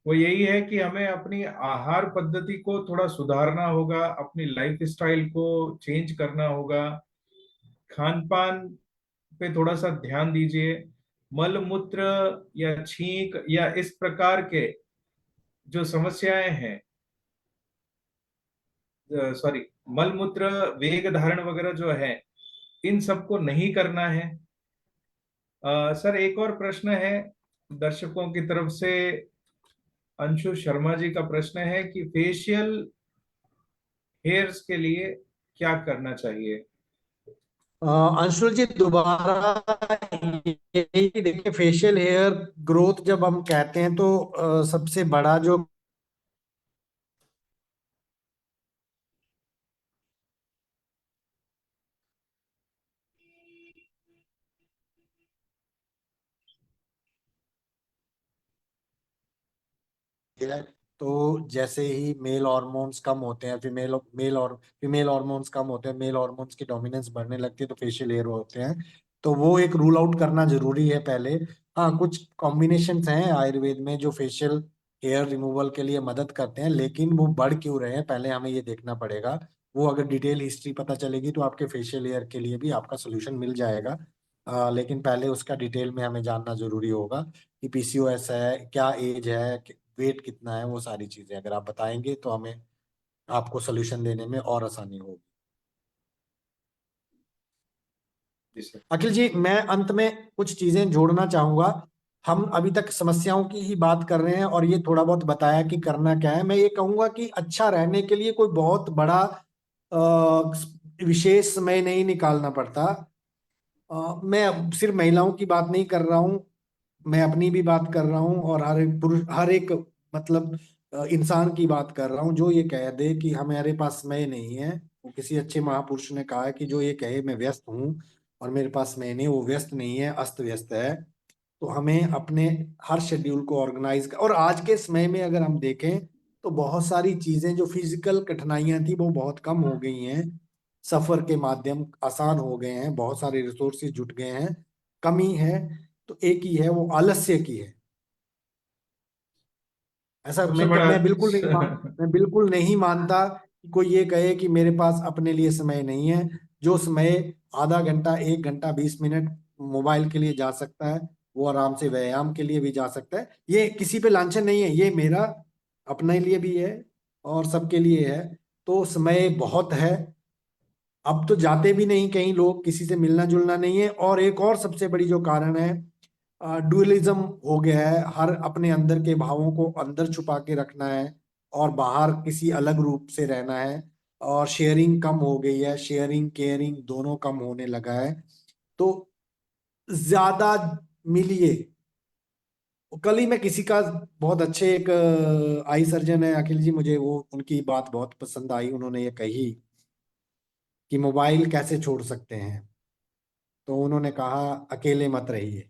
वो यही है कि हमें अपनी आहार पद्धति को थोड़ा सुधारना होगा, अपनी लाइफ स्टाइल को चेंज करना होगा, खान पान पे थोड़ा सा ध्यान दीजिए। मल मूत्र या छींक या इस प्रकार के जो समस्याएं हैं, सॉरी, मल मूत्र वेग धारण वगैरह जो है, इन सबको नहीं करना है। सर एक और प्रश्न है दर्शकों की तरफ से। अंशु शर्मा जी का प्रश्न है कि फेशियल हेयर्स के लिए क्या करना चाहिए। अंशुल जी दोबारा यही देखिए, फेशियल हेयर ग्रोथ जब हम कहते हैं तो सबसे बड़ा जो है, तो जैसे ही मेल हार्मोन्स कम होते हैं, मेल और फीमेल हार्मोन्स कम होते हैं, मेल हार्मोन्स की डोमिनेंस बढ़ने लगती है, तो फेशियल हेयर होते हैं। तो वो एक रूल आउट करना जरूरी है पहले। हाँ, कुछ कॉम्बिनेशंस हैं आयुर्वेद में जो फेशियल हेयर रिमूवल के लिए मदद करते हैं, लेकिन वो बढ़ क्यों रहे हैं पहले हमें ये देखना पड़ेगा। वो अगर डिटेल हिस्ट्री पता चलेगी तो आपके फेशियल हेयर के लिए भी आपका सोल्यूशन मिल जाएगा। लेकिन पहले उसका डिटेल में हमें जानना जरूरी होगा कि पीसीओएस है, क्या एज है, वेट कितना है, वो सारी चीजें अगर आप बताएंगे तो हमें आपको सोल्यूशन देने में और आसानी होगी। जी सर। अखिल जी, मैं अंत में कुछ चीजें जोड़ना चाहूंगा। हम अभी तक समस्याओं की ही बात कर रहे हैं और ये थोड़ा बहुत बताया कि करना क्या है। मैं ये कहूंगा कि अच्छा रहने के लिए कोई बहुत बड़ा विशेष समय नहीं निकालना पड़ता। मैं सिर्फ महिलाओं की बात नहीं कर रहा हूँ, मैं अपनी भी बात कर रहा हूँ, और हर एक पुरुष, हर एक मतलब इंसान की बात कर रहा हूँ जो ये कह दे कि हमारे पास समय नहीं है। वो किसी अच्छे महापुरुष ने कहा है कि जो ये कहे मैं व्यस्त हूँ और मेरे पास समय नहीं, वो व्यस्त नहीं है, अस्त व्यस्त है। तो हमें अपने हर शेड्यूल को ऑर्गेनाइज कर, और आज के समय में अगर हम देखें तो बहुत सारी चीजें, जो फिजिकल कठिनाइयां थी वो बहुत कम हो गई हैं। सफर के माध्यम आसान हो गए हैं, बहुत सारे रिसोर्सेज जुट गए हैं। कमी है तो एक ही है, वो आलस्य की है। ऐसा सबसे बड़ा मैं बिल्कुल नहीं मानता कि कोई ये कहे कि मेरे पास अपने लिए समय नहीं है। जो समय आधा घंटा, 1 घंटा, 20 मिनट मोबाइल के लिए जा सकता है, वो आराम से व्यायाम के लिए भी जा सकता है। ये किसी पे लांछन नहीं है, ये मेरा अपने लिए भी है और सबके लिए है। तो समय बहुत है। अब तो जाते भी नहीं कहीं लोग, किसी से मिलना जुलना नहीं है। और एक और सबसे बड़ी जो कारण है, डुअलिज्म हो गया है। हर अपने अंदर के भावों को अंदर छुपा के रखना है और बाहर किसी अलग रूप से रहना है। और शेयरिंग कम हो गई है, शेयरिंग केयरिंग दोनों कम होने लगा है। तो ज्यादा मिलिए। कल ही मैं किसी का, बहुत अच्छे एक आई सर्जन है अखिल जी, मुझे वो उनकी बात बहुत पसंद आई। उन्होंने ये कही कि मोबाइल कैसे छोड़ सकते हैं। तो उन्होंने कहा, अकेले मत रहिए।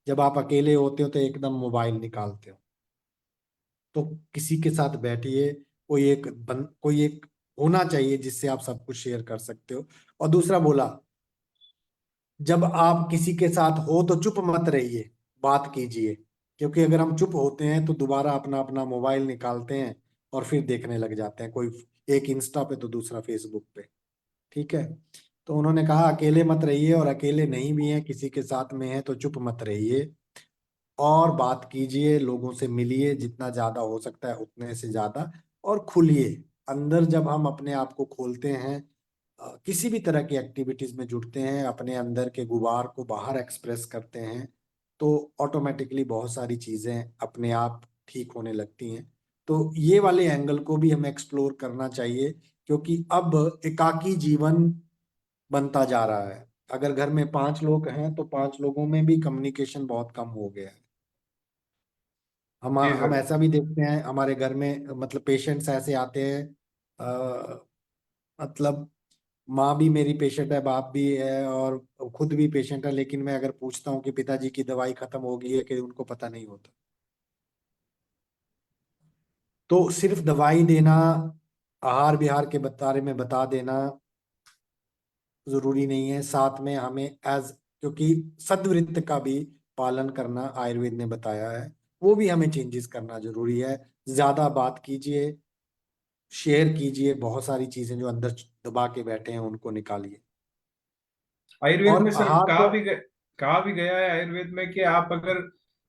जब आप अकेले होते हो तो एकदम मोबाइल निकालते हो। तो किसी के साथ बैठिए, कोई एक होना चाहिए जिससे आप सब कुछ शेयर कर सकते हो। और दूसरा बोला, जब आप किसी के साथ हो तो चुप मत रहिए, बात कीजिए। क्योंकि अगर हम चुप होते हैं तो दोबारा अपना अपना मोबाइल निकालते हैं और फिर देखने लग जाते हैं, कोई एक इंस्टा पे तो दूसरा फेसबुक पे। ठीक है। तो उन्होंने कहा, अकेले मत रहिए, और अकेले नहीं भी हैं, किसी के साथ में है तो चुप मत रहिए और बात कीजिए, लोगों से मिलिए, जितना ज्यादा हो सकता है उतने से ज्यादा। और खुलिए। अंदर जब हम अपने आप को खोलते हैं, किसी भी तरह की एक्टिविटीज में जुड़ते हैं, अपने अंदर के गुबार को बाहर एक्सप्रेस करते हैं, तो ऑटोमेटिकली बहुत सारी चीजें अपने आप ठीक होने लगती हैं। तो ये वाले एंगल को भी हमें एक्सप्लोर करना चाहिए, क्योंकि अब एकाकी जीवन बनता जा रहा है। अगर घर में 5 लोग हैं तो 5 लोगों में भी कम्युनिकेशन बहुत कम हो गया है। जी हम सर। ऐसा भी देखते हैं हमारे घर में, मतलब पेशेंट्स ऐसे आते हैं, मतलब माँ भी मेरी पेशेंट है, बाप भी है और खुद भी पेशेंट है, लेकिन मैं अगर पूछता हूँ कि पिताजी की दवाई खत्म हो गई है, कि उनको पता नहीं होता। तो सिर्फ दवाई देना, आहार विहार के बारे में बता देना जरूरी नहीं है, साथ में हमें क्योंकि सद्वृत्त का भी पालन करना आयुर्वेद ने बताया है, वो भी हमें चेंजेस करना जरूरी है। ज्यादा बात कीजिए, शेयर कीजिए, बहुत सारी चीजें जो अंदर दबा के बैठे हैं उनको निकालिए। आयुर्वेद और में सर आहार को, कहा भी गया है आयुर्वेद में कि आप अगर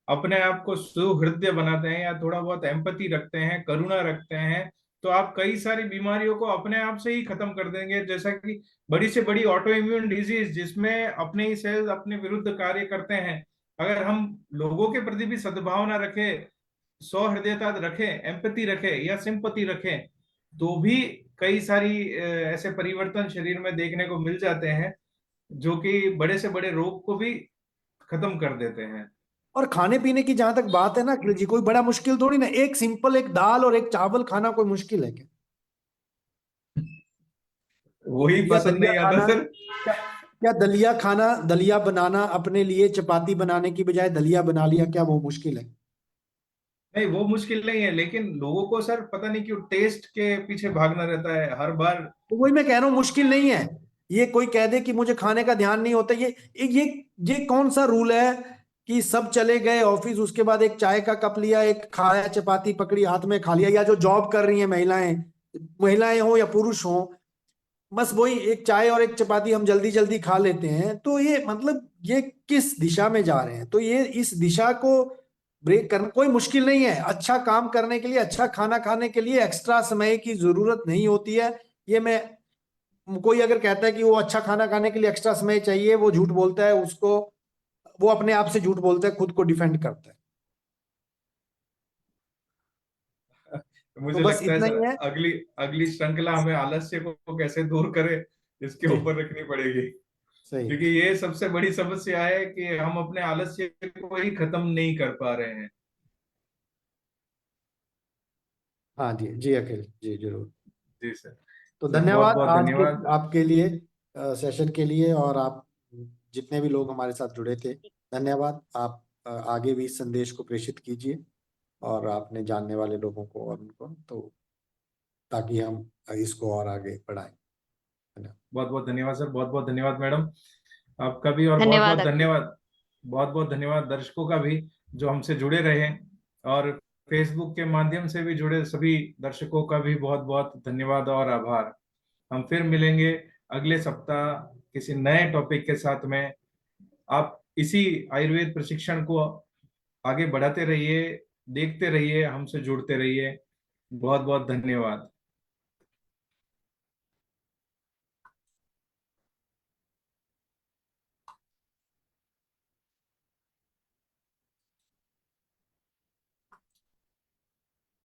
अपने आप को सुहृदय बनाते हैं या थोड़ा बहुत एम्पैथी रखते हैं, करुणा रखते हैं, तो आप कई सारी बीमारियों को अपने आप से ही खत्म कर देंगे। जैसा कि बड़ी से बड़ी ऑटो इम्यून डिजीज जिसमें अपने ही सेल्स अपने विरुद्ध कार्य करते हैं, अगर हम लोगों के प्रति भी सद्भावना रखें, सौहृदयता रखें, एम्पैथी रखें या सिंपैथी रखें, तो भी कई सारी ऐसे परिवर्तन शरीर में देखने को मिल जाते हैं जो कि बड़े से बड़े रोग को भी खत्म कर देते हैं। और खाने पीने की जहां तक बात है ना अखिल जी, कोई बड़ा मुश्किल थोड़ी ना, एक सिंपल एक दाल और एक चावल खाना कोई मुश्किल है क्या? वही या पसंद दलिया नहीं आता खाना, सर। क्या दलिया खाना, दलिया बनाना अपने लिए चपाती बनाने की बजाय दलिया बना लिया, क्या वो मुश्किल है? नहीं, वो मुश्किल नहीं है, लेकिन लोगों को सर पता नहीं क्यों टेस्ट के पीछे भागना रहता है हर बार। तो वही मैं कह रहा हूँ, मुश्किल नहीं है। ये कोई कह दे कि मुझे खाने का ध्यान नहीं होता, ये ये कौन सा रूल है कि सब चले गए ऑफिस, उसके बाद एक चाय का कप लिया, एक खाया, चपाती पकड़ी हाथ में खा लिया, या जो जॉब कर रही हैं महिलाएं, महिलाएं हो या पुरुष हो, बस वही एक चाय और एक चपाती हम जल्दी जल्दी खा लेते हैं। तो ये मतलब ये किस दिशा में जा रहे हैं? तो ये इस दिशा को ब्रेक करना कोई मुश्किल नहीं है। अच्छा काम करने के लिए, अच्छा खाना खाने के लिए एक्स्ट्रा समय की जरूरत नहीं होती है। ये मैं, कोई अगर कहता है कि वो अच्छा खाना खाने के लिए एक्स्ट्रा समय चाहिए, वो झूठ बोलता है, उसको, वो अपने आप से झूठ बोलता है, खुद को डिफेंड करता है। तो मुझे बस लगता है इतना सर ही है। अगली अगली श्रृंखला हमें आलस्य को कैसे दूर करें इसके जी, ऊपर रखनी पड़ेगी, सही। क्योंकि ये सबसे बड़ी समस्या है कि हम अपने आलस्य को ही खत्म नहीं कर पा रहे हैं। हाँ जी, जी अखिल जी, जरूर। जी सर। तो सर बहुत धन्यवाद बहुत आज के धन्यवाद। आपके लिए, सेशन के लिए, और आप जितने भी लोग हमारे साथ जुड़े थे, धन्यवाद। आप आगे भी इस संदेश को प्रेषित कीजिए, और आपने जानने वाले लोगों को और उनको, तो ताकि हम इसको और आगे बढ़ाएं। धन्यवाद। बहुत बहुत धन्यवाद सर, बहुत बहुत धन्यवाद मैडम आपका भी, और बहुत धन्यवाद बहुत अखिल। धन्यवाद, बहुत बहुत धन्यवाद दर्शकों का भी जो हमसे जुड़े रहे, और फेसबुक के माध्यम से भी जुड़े सभी दर्शकों का भी बहुत बहुत धन्यवाद और आभार। हम फिर मिलेंगे अगले सप्ताह किसी नए टॉपिक के साथ में। आप इसी आयुर्वेद प्रशिक्षण को आगे बढ़ाते रहिए, देखते रहिए, हमसे जुड़ते रहिए। बहुत बहुत धन्यवाद।